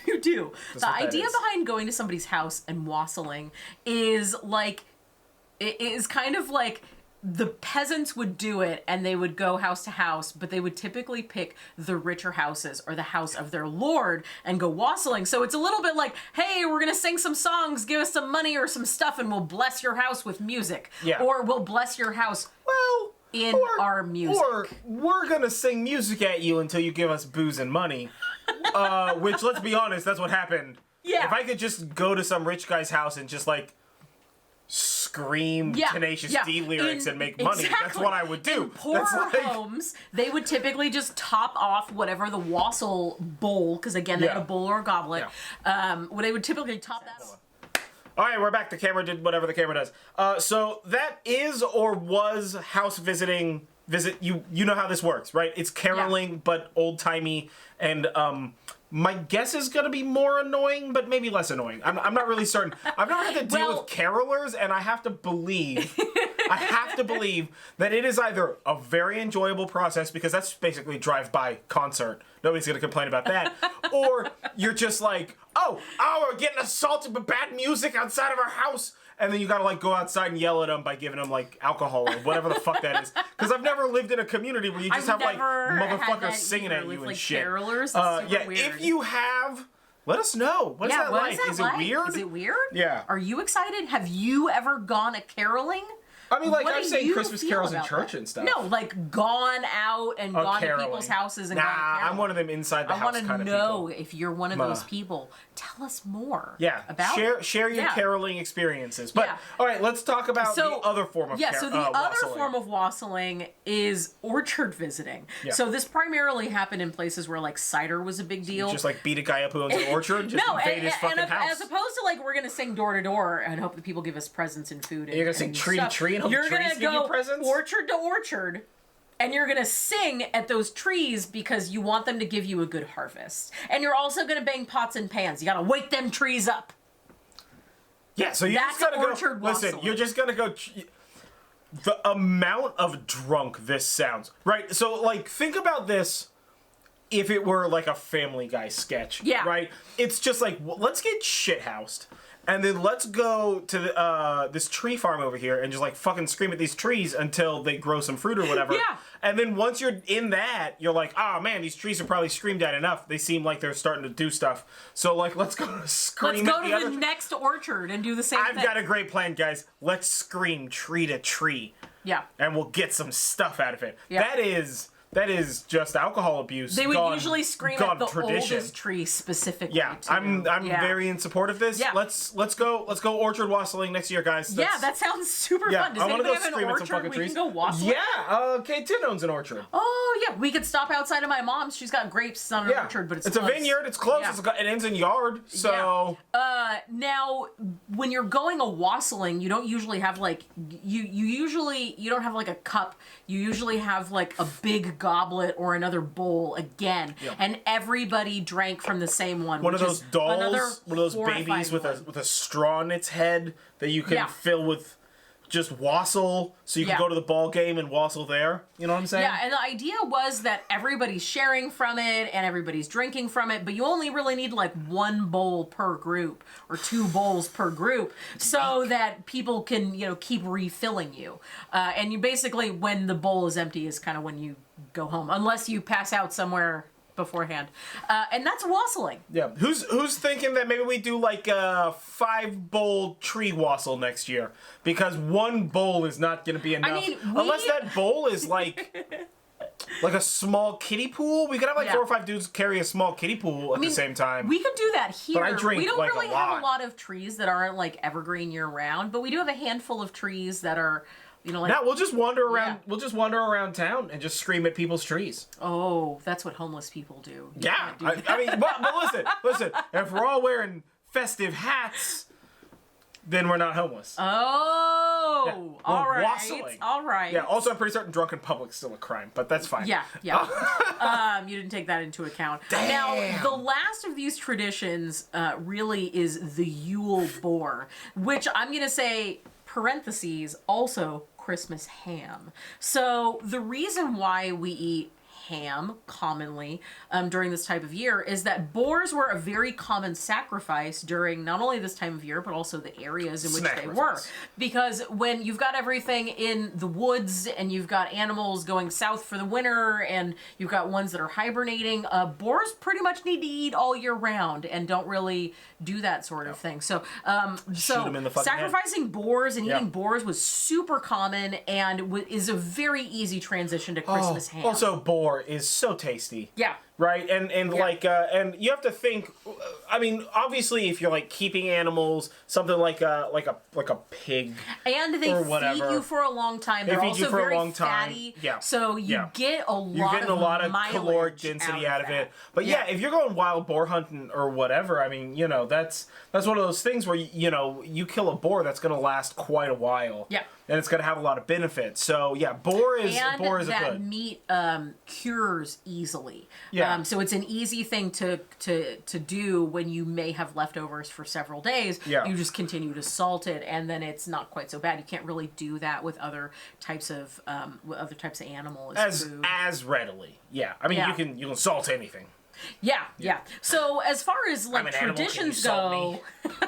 You do. The idea behind going to somebody's house and wassailing is like... It is kind of like... The peasants would do it and they would go house to house, but they would typically pick the richer houses or the house of their lord and go wassailing. So it's a little bit like, hey, we're going to sing some songs, give us some money or some stuff, and we'll bless your house with music. Yeah. Or we'll bless your house our music. Or we're going to sing music at you until you give us booze and money. Which, let's be honest, that's what happened. Yeah. If I could just go to some rich guy's house and just like... scream Tenacious D lyrics and make money. Exactly. That's what I would do. In poorer homes, they would typically just top off whatever the wassail bowl, because again, they had a bowl or a goblet. Where they would typically top that off. All right, we're back. The camera did whatever the camera does. So that is or was house visiting visit, you know how this works, right? It's caroling, but old-timey, and my guess is going to be more annoying, but maybe less annoying. I'm not really certain. I've never had to deal with carolers, and I have to believe that it is either a very enjoyable process, because that's basically drive-by concert. Nobody's going to complain about that. Or you're just like, oh, we're getting assaulted with bad music outside of our house. And then you gotta like go outside and yell at them by giving them like alcohol or whatever the fuck that is. Because I've never lived in a community where you just have like motherfuckers singing at you and shit. Carolers, yeah, weird. If you have, let us know. What is that like? Is it weird? Is it weird? Yeah. Are you excited? Have you ever gone a caroling? I mean, like, I've sang Christmas carols in church and stuff. No, like, gone out and gone to people's houses and gone caroling. I'm one of them inside the house kind of people. I want to know if you're one of those people. Tell us more about share your caroling experiences. But, all right, let's talk about the other form of so the other form of wassailing is orchard visiting. Yeah. So this primarily happened in places where, like, cider was a big deal. Just, like, beat a guy up who owns an orchard? Just invade his fucking house? As opposed to, like, we're going to sing door to door and hope that people give us presents and food. You're going to sing tree to tree? You're going to go orchard to orchard, and you're going to sing at those trees because you want them to give you a good harvest. And you're also going to bang pots and pans. You got to wake them trees up. Yeah, so you're just going to go... Listen, you're just going to go... The amount of drunk this sounds. Right? So, like, think about this if it were, like, a Family Guy sketch. Yeah. Right? It's just like, let's get shithoused. And then let's go to this tree farm over here and just like fucking scream at these trees until they grow some fruit or whatever. Yeah. And then once you're in that, you're like, oh man, these trees are probably screamed at enough. They seem like they're starting to do stuff. So like, let's go scream. Let's go to the next orchard and do the same thing. I've got a great plan, guys. Let's scream tree to tree. Yeah. And we'll get some stuff out of it. Yeah. That is just alcohol abuse. They would usually scream at the oldest tree specifically. Yeah, too. I'm very in support of this. Yeah. Let's go orchard wassailing next year, guys. That sounds super fun. Does anybody have an orchard we can go wassailing? Yeah, Kate owns an orchard. Oh yeah, we could stop outside of my mom's. She's got grapes. It's not an orchard, but it's a vineyard. It's close. Yeah. It ends in yard. So now when you're going a wassailing, you don't usually have like you don't have like a cup. You usually have like a big goblet or another bowl again, and everybody drank from the same one. One of those dolls, one of those babies with a straw in its head that you can fill with just wassail, so you can go to the ball game and wassail there. You know what I'm saying? Yeah, and the idea was that everybody's sharing from it and everybody's drinking from it, but you only really need like one bowl per group or two bowls per group so that people can, keep refilling you. And you basically, when the bowl is empty is kind of when you go home, unless you pass out somewhere beforehand. And that's wassailing. Yeah. Who's thinking that maybe we do like a 5-bowl tree wassail next year? Because one bowl is not going to be enough. I mean, unless that bowl is like a small kiddie pool. We could have like 4 or 5 dudes carry a small kiddie pool at the same time. We could do that here. But I drink we don't like really have a lot of trees that aren't like evergreen year round, but we do have a handful of trees that are we'll just wander around. Yeah. We'll just wander around town and just scream at people's trees. Oh, that's what homeless people do. I mean, but listen. If we're all wearing festive hats, then we're not homeless. Oh, all right. Wassailing. All right. Yeah. Also, I'm pretty certain drunk in public is still a crime, but that's fine. Yeah. You didn't take that into account. Damn. Now, the last of these traditions really is the Yule Boar, which I'm gonna say parentheses also Christmas ham. So the reason why we eat ham commonly during this type of year is that boars were a very common sacrifice during not only this time of year but also the areas in which they were, because when you've got everything in the woods and you've got animals going south for the winter and you've got ones that are hibernating, boars pretty much need to eat all year round and don't really do that sort of thing. So sacrificing boars and eating boars was super common and is a very easy transition to Christmas ham. Also, boar is so tasty. Yeah. right? And and you have to think. I mean, obviously, if you're like keeping animals, something like a pig, and they or feed whatever. you for a long time. They They're feed also you for a very long time. fatty. Yeah. So you get a lot. You're getting a lot of mileage caloric density out of that. it. But yeah, if you're going wild boar hunting or whatever, I mean, that's one of those things where you kill a boar that's going to last quite a while. Yeah. And it's going to have a lot of benefits. So yeah, boar is and a that good. meat cures easily. Yeah. So it's an easy thing to do when you may have leftovers for several days. Yeah. You just continue to salt it, and then it's not quite so bad. You can't really do that with other types of animal food. As readily. Yeah. I mean, Yeah. you can salt anything. Yeah. So as far as I'm like an animal, can you traditions salt go, me?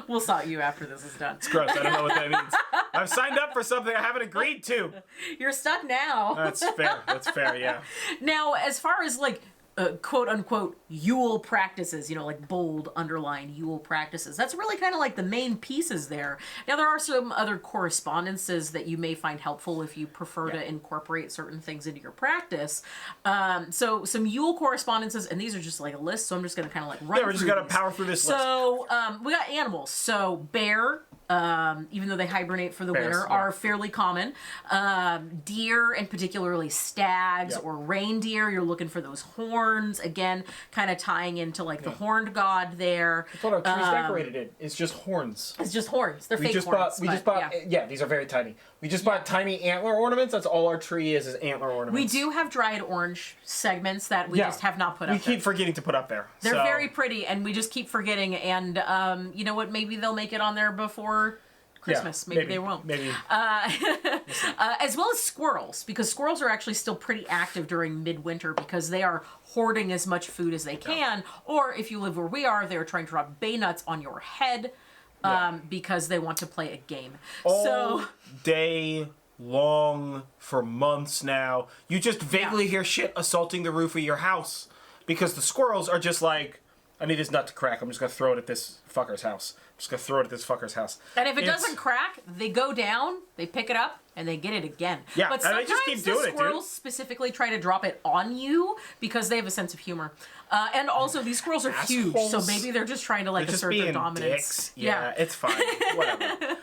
we'll salt you after this is done. It's gross. I don't know what that means. I've signed up for something I haven't agreed to. You're stuck now. That's fair. That's fair. Yeah. Now, as far as like quote unquote Yule practices, like bold underlined Yule practices, that's really kind of like the main pieces there. Now, there are some other correspondences that you may find helpful if you prefer to incorporate certain things into your practice. So some Yule correspondences, and these are just like a list, so I'm just going to kind of like run Yeah, we're just going to these. power through this list. So we got animals. So bear, even though they hibernate for the Bears, winter, yeah. are fairly common. Deer, and particularly stags or reindeer, you're looking for those horns. Again, kind of tying into like the horned god there. That's what our tree's decorated in. It's just horns. It's just horns. They're fake horns. We just bought. Yeah, these are very tiny. We just bought tiny antler ornaments. That's all our tree is antler ornaments. We do have dried orange segments that we just have not put up. We keep forgetting to put up there. They're very pretty, and we just keep forgetting. And you know what? Maybe they'll make it on there before Christmas. Maybe they won't. Maybe. As well as squirrels, because squirrels are actually still pretty active during midwinter because they are hoarding as much food as they can. Or if you live where we are, they're trying to drop bay nuts on your head because they want to play a game. All day long for months now, you just vaguely hear shit assaulting the roof of your house because the squirrels are just like, I need this nut to crack. I'm just going to throw it at this fucker's house. And if it doesn't crack, they go down, they pick it up, and they get it again. Yeah, but and they sometimes just keep doing the it, dude. squirrels specifically try to drop it on you because they have a sense of humor. And also, these squirrels are huge, so maybe they're just trying to like assert their dominance. Dicks. Yeah, it's fine. Whatever.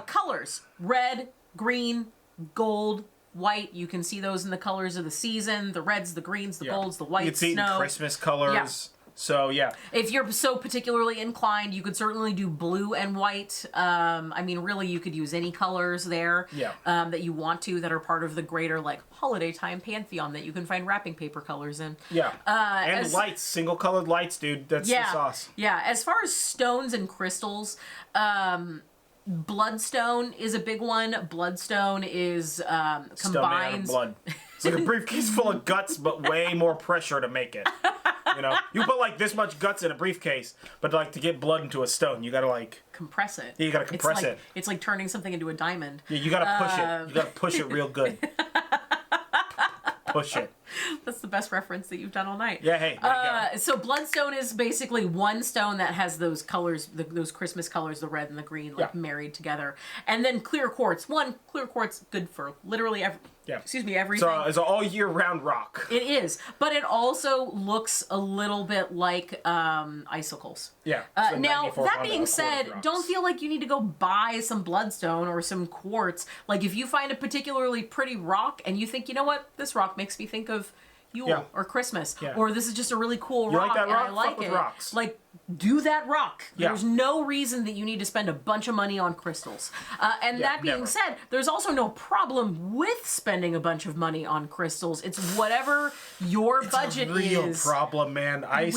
Colors: red, green, gold, white. You can see those in the colors of the season: the reds, the greens, the golds, the whites. You can see it in Christmas colors. Yeah. So, yeah. If you're so particularly inclined, you could certainly do blue and white. I mean, really, you could use any colors there that you want to that are part of the greater, like, holiday time pantheon that you can find wrapping paper colors in. Yeah. And lights. Single-colored lights, dude. That's the sauce. Yeah. As far as stones and crystals, bloodstone is a big one. Bloodstone is combines... Stone made out of blood. It's like a briefcase full of guts, but way more pressure to make it. You put like this much guts in a briefcase, but like to get blood into a stone, you gotta like compress it. Yeah, you gotta compress it. It's like turning something into a diamond. Yeah, you gotta push it. You gotta push it real good. Push it. That's the best reference that you've done all night. Yeah, hey, there you go. So bloodstone is basically one stone that has those colors, those Christmas colors, the red and the green, like married together. And then clear quartz. Clear quartz, good for literally everything. So it's an all year round rock. It is, but it also looks a little bit like icicles. Yeah. Now, that being said, don't feel like you need to go buy some bloodstone or some quartz. Like, if you find a particularly pretty rock and you think, you know what, this rock makes me think of Yule or Christmas, or this is just a really cool rock, like that rock? and I like Fuck with it. rocks. Like, do that rock. Yeah. There's no reason that you need to spend a bunch of money on crystals. And that being said, there's also no problem with spending a bunch of money on crystals. It's whatever your budget is. It's a real problem, man. I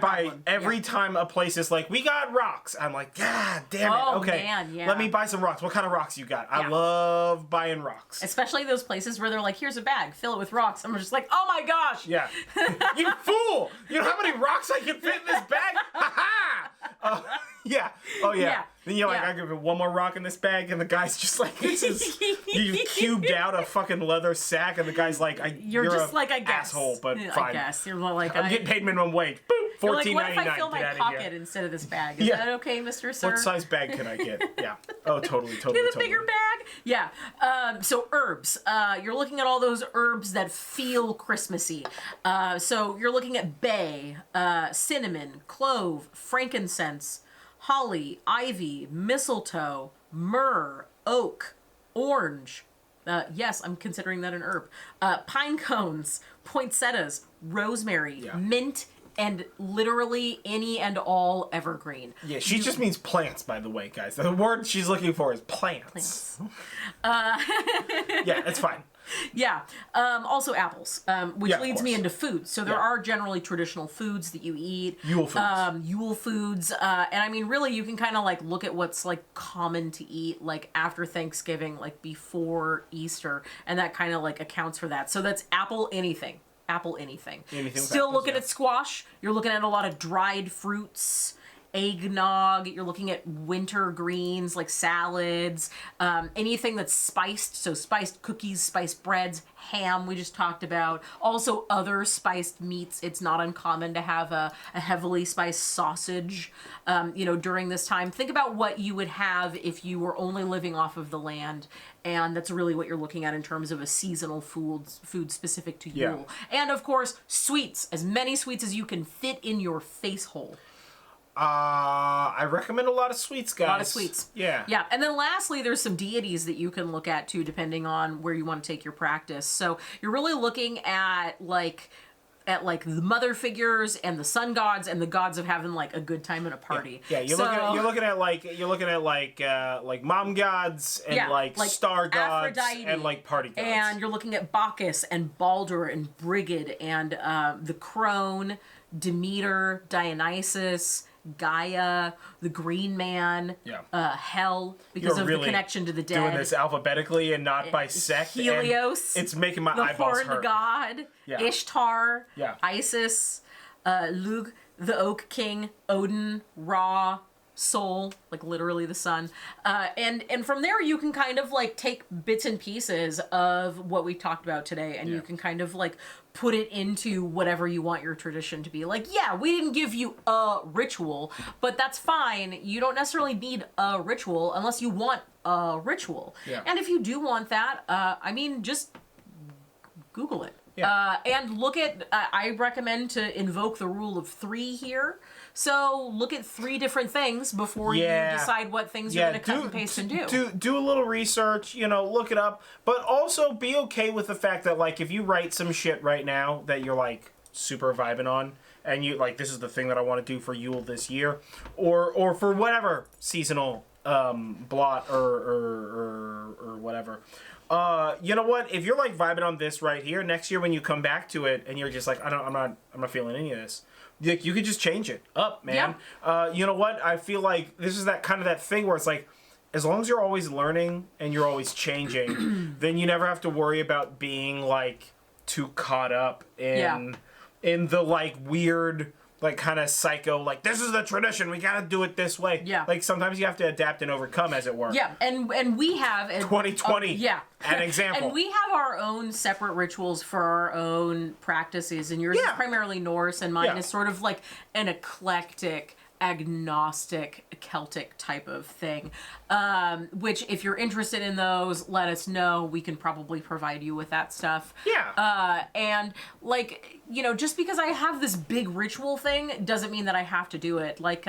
buy every time a place is like, we got rocks. I'm like, God damn it. Okay, man, let me buy some rocks. What kind of rocks you got? I love buying rocks. Especially those places where they're like, here's a bag, fill it with rocks. I'm just like, oh my gosh. Yeah. You fool! You know how many rocks I can fit in this bag? Yeah. Oh, yeah. Then you're like, I give it one more rock in this bag, and the guy's just like, this is... You cubed out a fucking leather sack, and the guy's like, you're just like, I guess. Asshole, but fine. I guess. You're like, I'm getting paid minimum wage. Boom! $14.99. Like, what if I fill my pocket instead of this bag? Is that okay, Mr. Sir? What size bag can I get? Yeah. Oh, totally. Get a bigger bag. Yeah. So herbs. You're looking at all those herbs that feel Christmassy. So you're looking at bay, cinnamon, clove, frankincense, holly, ivy, mistletoe, myrrh, oak, orange. Yes, I'm considering that an herb. Pine cones, poinsettias, rosemary, mint, and literally any and all evergreen. Yeah, she just means plants, by the way, guys. The word she's looking for is plants. Yeah, it's fine. Yeah. Also apples, which Yeah, leads me into food. So there are generally traditional foods that you eat. Yule foods. Yule foods. And I mean, really, you can kind of like look at what's like common to eat like after Thanksgiving, like before Easter. And that kind of like accounts for that. So that's apple anything. Apple anything. Still looking at squash. You're looking at a lot of dried fruits. Eggnog, you're looking at winter greens like salads, anything that's spiced, so spiced cookies, spiced breads, ham we just talked about, also other spiced meats. It's not uncommon to have a heavily spiced sausage, during this time. Think about what you would have if you were only living off of the land, and that's really what you're looking at in terms of a seasonal food specific to Yule. And of course, sweets, as many sweets as you can fit in your face hole. I recommend a lot of sweets, guys. A lot of sweets. Yeah. Yeah. And then lastly, there's some deities that you can look at too, depending on where you want to take your practice. So you're really looking at the mother figures and the sun gods and the gods of having like a good time and a party. Yeah, you're looking at like mom gods and like star gods Aphrodite, and like party gods. And you're looking at Bacchus and Baldur and Brigid and the crone, Demeter, Dionysus, Gaia, the Green Man, Hell, because You're of really the connection to the dead. doing this alphabetically and not by sect. Helios, it's making my the eyeballs horned hurt. god, Ishtar, Isis, Lugh, the Oak King, Odin, Ra, Sol, like literally the sun, and from there you can kind of like take bits and pieces of what we talked about today, and you can kind of like put it into whatever you want your tradition to be. Like, yeah, we didn't give you a ritual, but that's fine. You don't necessarily need a ritual unless you want a ritual. Yeah. And if you do want that, just Google it. Yeah. And look at, I recommend to invoke the rule of 3 here. So look at 3 different things before you decide what things you're going to cut and paste and do. Do a little research, look it up, but also be okay with the fact that like if you write some shit right now that you're like super vibing on, and you like this is the thing that I want to do for Yule this year, or for whatever seasonal blot or whatever. You know what? If you're like vibing on this right here, next year when you come back to it and you're just like, I'm not feeling any of this. Like, you could just change it up, man. Yeah. You know what? I feel like this is that thing where it's like, as long as you're always learning and you're always changing, then you never have to worry about being like too caught up in the like weird, like kind of psycho, like this is the tradition, we gotta do it this way. Yeah. Like sometimes you have to adapt and overcome, as it were. Yeah, and we have 2020. An example. And we have our own separate rituals for our own practices, and yours is primarily Norse, and mine is sort of like an eclectic, agnostic, Celtic type of thing. Which, if you're interested in those, let us know. We can probably provide you with that stuff. Yeah. And like, just because I have this big ritual thing doesn't mean that I have to do it. Like,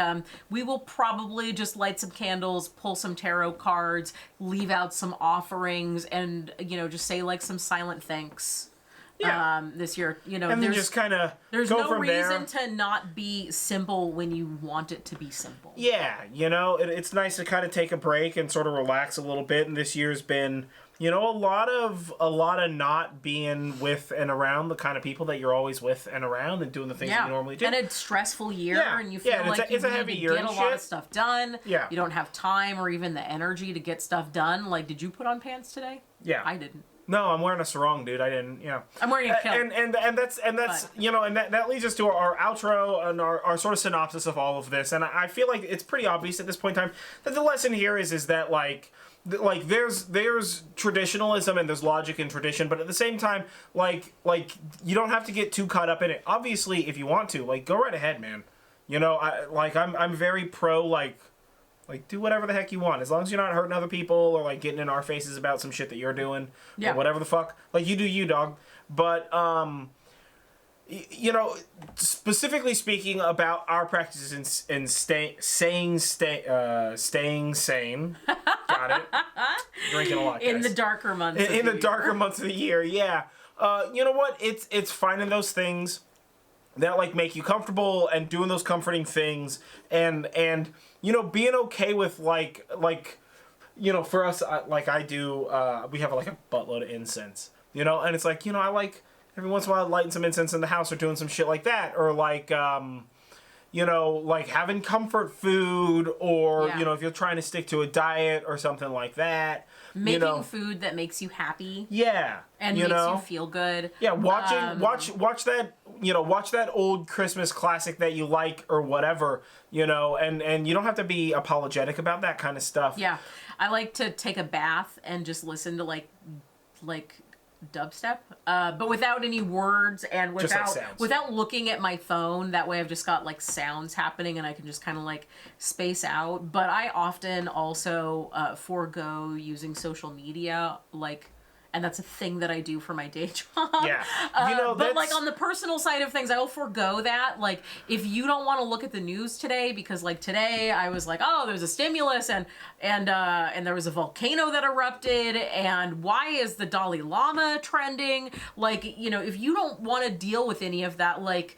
we will probably just light some candles, pull some tarot cards, leave out some offerings, and just say like some silent thanks. This year, and then just kind of there's no reason to not be simple when you want it to be simple. Yeah, it's nice to kind of take a break and sort of relax a little bit. And this year's been, a lot of not being with and around the kind of people that you're always with and around and doing the things that you normally do. And it's a stressful year, and you feel like it's you a heavy need year to get a lot of stuff done. Yeah, you don't have time or even the energy to get stuff done. Like, did you put on pants today? Yeah, I didn't. No, I'm wearing a sarong, dude. I didn't. Yeah, I'm wearing a kilt. And that's and that leads us to our outro and our sort of synopsis of all of this. And I feel like it's pretty obvious at this point in time that the lesson here is that like there's traditionalism and there's logic and tradition, but at the same time, like you don't have to get too caught up in it. Obviously, if you want to, like, go right ahead, man. I'm very pro like Like, do whatever the heck you want. As long as you're not hurting other people or, like, getting in our faces about some shit that you're doing. Yeah. Or whatever the fuck. Like, you do you, dog. But, you know, specifically speaking about our practices in staying sane. Got it. Drinking a lot, guys. In the darker months. In the darker months of the year, yeah. You know what? It's finding those things that like make you comfortable and doing those comforting things and you know being okay with like you know for us like I do we have like a buttload of incense, you know, and it's like, you know, I like every once in a while lighting some incense in the house or doing some shit like that, or like you know, like having comfort food, or Yeah. you know, if you're trying to stick to a diet or something like that. Making you know, food that makes you happy yeah, and you makes know? you feel good. Yeah, watch that, you know, watch that old Christmas classic that you like or whatever, you know, and you don't have to be apologetic about that kind of stuff. Yeah, I like to take a bath and just listen to like dubstep, but without any words and Just like without sounds. without looking at my phone. That way, I've just got like sounds happening, and I can just kind of like space out. But I often also forego using social media, like. And that's a thing that I do for my day job. Yeah. You know, but that's... like on the personal side of things, I will forego that. Like if you don't want to look at the news today, because like today I was like, oh, there's a stimulus and there was a volcano that erupted, and why is the Dalai Lama trending? Like, you know, if you don't want to deal with any of that like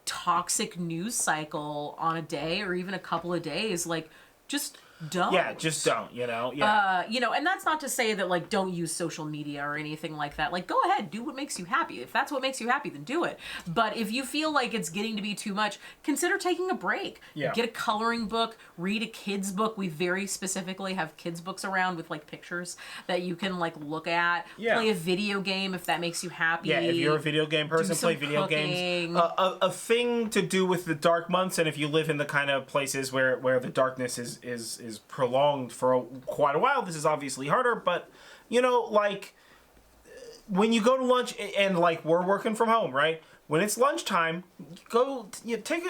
toxic news cycle on a day or even a couple of days, like just don't. Yeah, just don't, you know? Yeah. You know, and that's not to say that, like, don't use social media or anything like that. Like, go ahead, do what makes you happy. If that's what makes you happy, then do it. But if you feel like it's getting to be too much, consider taking a break. Yeah. Get a coloring book, read a kid's book. We very specifically have kids' books around with, like, pictures that you can, like, look at. Yeah. Play a video game if that makes you happy. Yeah, if you're a video game person, some play video cooking. games. A thing to do with the dark months, and if you live in the kind of places where the darkness is prolonged for quite a while, this is obviously harder, but, you know, like, when you go to lunch, and, like, we're working from home, right? When it's lunchtime, go, you know, take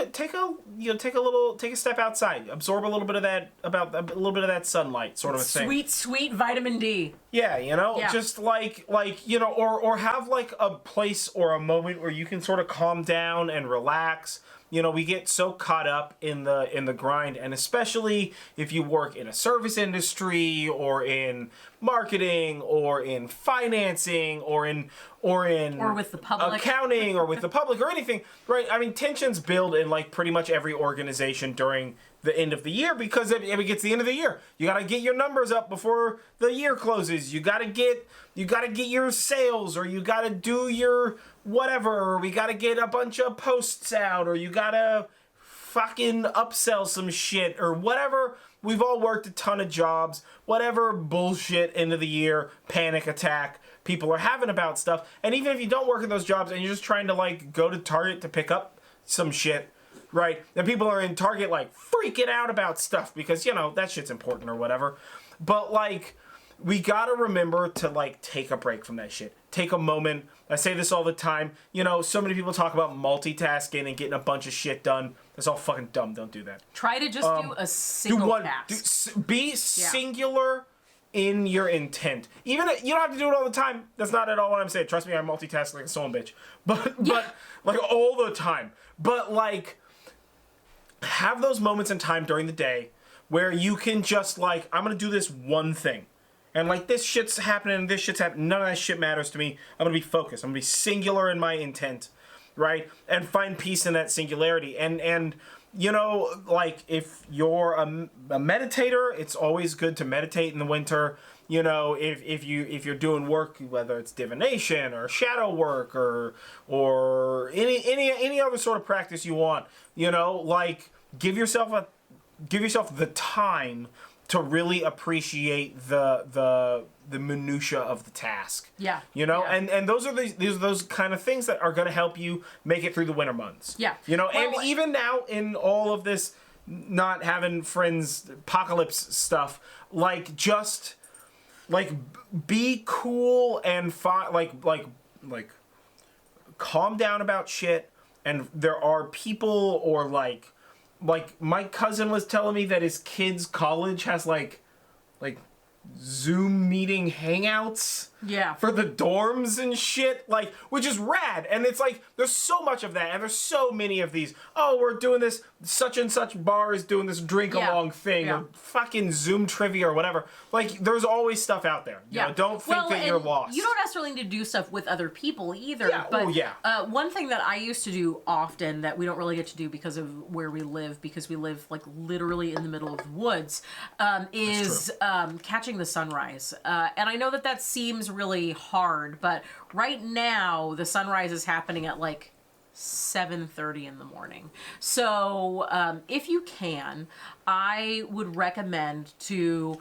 a step outside, absorb a little bit of that sunlight, sort of a thing. Sweet vitamin D. Yeah, you know, Yeah. just like you know, or have like a place or a moment where you can sort of calm down and relax. You know, we get so caught up in the grind, and especially if you work in a service industry or in marketing or in financing or with the public. accounting or with the public or anything, right? I mean, tensions build in like pretty much every organization during the end of the year, because if it gets the end of the year, you got to get your numbers up before the year closes. You got to get your sales, or you got to do your whatever, or we got to get a bunch of posts out, or you got to fucking upsell some shit or whatever. We've all worked a ton of jobs, whatever bullshit end of the year panic attack people are having about stuff. And even if you don't work in those jobs and you're just trying to like go to Target to pick up some shit, right? And people are in Target like freaking out about stuff because, you know, that shit's important or whatever. But like, we gotta remember to like take a break from that shit. Take a moment. I say this all the time. You know, so many people talk about multitasking and getting a bunch of shit done. That's all fucking dumb. Don't do that. Try to just do a single task. Be singular in your intent. Even you don't have to do it all the time. That's not at all what I'm saying. Trust me, I multitask like a son of a bitch. But like all the time. But like, have those moments in time during the day where you can just like, I'm gonna do this one thing. And like, this shit's happening, this shit's happening, none of that shit matters to me. I'm gonna be focused. I'm gonna be singular in my intent, right? And find peace in that singularity. And you know, like, if you're a meditator, it's always good to meditate in the winter. You know, if you're doing work, whether it's divination or shadow work or any other sort of practice you want, you know, like, give yourself the time to really appreciate the minutia of the task. Yeah. You know, Yeah. and those are those kind of things that are going to help you make it through the winter months. Yeah. You know, Well, and even now in all of this not having friends apocalypse stuff, like, just like be cool and like calm down about shit. And there are people or like like my cousin was telling me that his kid's college has like Zoom meeting hangouts Yeah. for the dorms and shit, like, which is rad. And it's like, there's so much of that, and there's so many of these. Oh, we're doing this, such and such bar is doing this drink along thing, or fucking Zoom trivia or whatever. Like, there's always stuff out there. You know, don't think that you're lost. You don't necessarily need to do stuff with other people either. Yeah. But one thing that I used to do often that we don't really get to do because of where we live, because we live like literally in the middle of the woods, is catching the sunrise. And I know that seems really hard, but right now the sunrise is happening at like 7:30 in the morning. So if you can, I would recommend to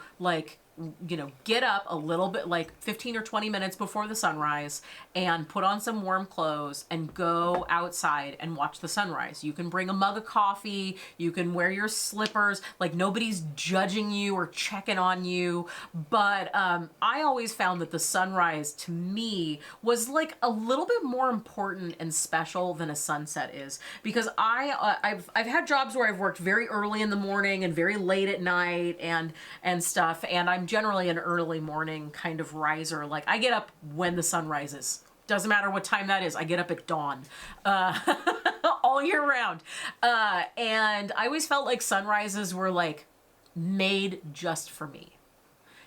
get up a little bit, like 15 or 20 minutes before the sunrise, and put on some warm clothes and go outside and watch the sunrise. You can bring a mug of coffee, you can wear your slippers, like nobody's judging you or checking on you. But I always found that the sunrise to me was like a little bit more important and special than a sunset is, because I've had jobs where I've worked very early in the morning and very late at night and stuff, and I'm generally an early morning kind of riser. Like, I get up when the sun rises. Doesn't matter what time that is. I get up at dawn all year round. And I always felt like sunrises were like made just for me.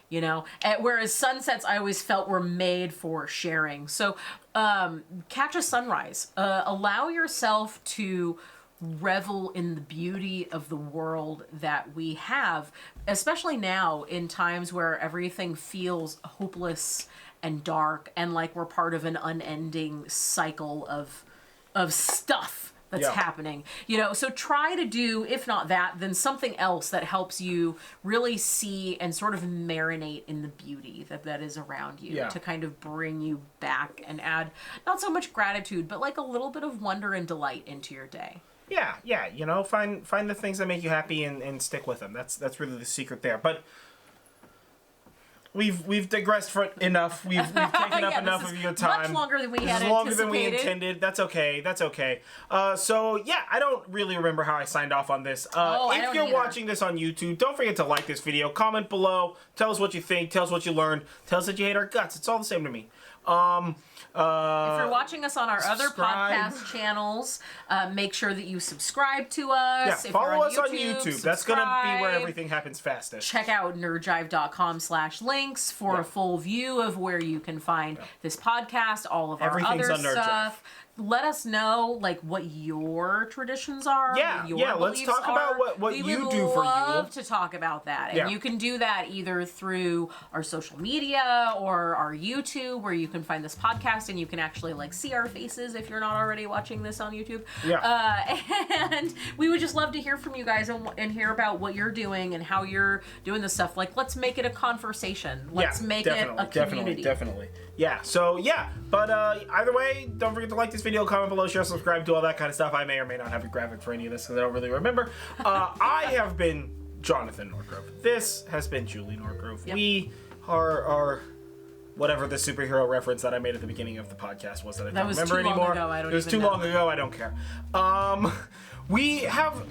You know, whereas sunsets I always felt were made for sharing. So catch a sunrise. Allow yourself to revel in the beauty of the world that we have, especially now in times where everything feels hopeless and dark and like we're part of an unending cycle of stuff that's happening. You know, so try to do, if not that, then something else that helps you really see and sort of marinate in the beauty that is around you, to kind of bring you back and add not so much gratitude, but like a little bit of wonder and delight into your day. Yeah, you know, find the things that make you happy and stick with them. That's really the secret there. But we've digressed for enough. We've taken up enough of your time. Much longer than we had anticipated. Longer than we intended. That's okay. So yeah, I don't really remember how I signed off on this. If you're watching this on YouTube, don't forget to like this video, comment below, tell us what you think, tell us what you learned, tell us that you hate our guts. It's all the same to me. If you're watching us on our other podcast channels, make sure that you subscribe to us. Yeah, follow us on YouTube. That's going to be where everything happens fastest. Check out nerdjive.com/links for a full view of where you can find this podcast, all of our other stuff. Let us know, like, what your traditions are. Let's talk about what you do for Yule. We would love to talk about that. And you can do that either through our social media or our YouTube, where you can find this podcast and you can actually, like, see our faces if you're not already watching this on YouTube. And we would just love to hear from you guys and hear about what you're doing and how you're doing this stuff. Like, let's make it a conversation. Let's make it a community. Definitely. Yeah, but either way, don't forget to like this video, comment below, share, subscribe, do all that kind of stuff. I may or may not have a graphic for any of this because I don't really remember. I have been Jonathan Norgrove. This has been Julie Norgrove. Yep. We are whatever the superhero reference that I made at the beginning of the podcast was that I don't remember anymore. It was too long ago. I don't care. We have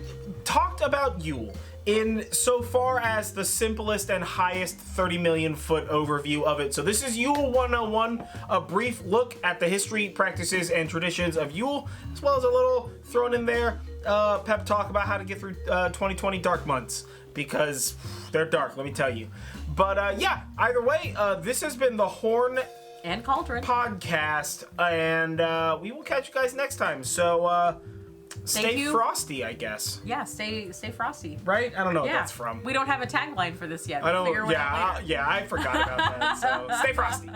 talked about Yule in so far as the simplest and highest 30 million foot overview of it. So this is Yule 101, a brief look at the history, practices, and traditions of Yule, as well as a little thrown in there pep talk about how to get through 2020 dark months, because they're dark, let me tell you. But either way, this has been the Horn and Cauldron podcast, and we will catch you guys next time. So stay frosty, I guess. Yeah, stay frosty. Right? I don't know what that's from. We don't have a tagline for this yet. I don't. I forgot about that. So stay frosty.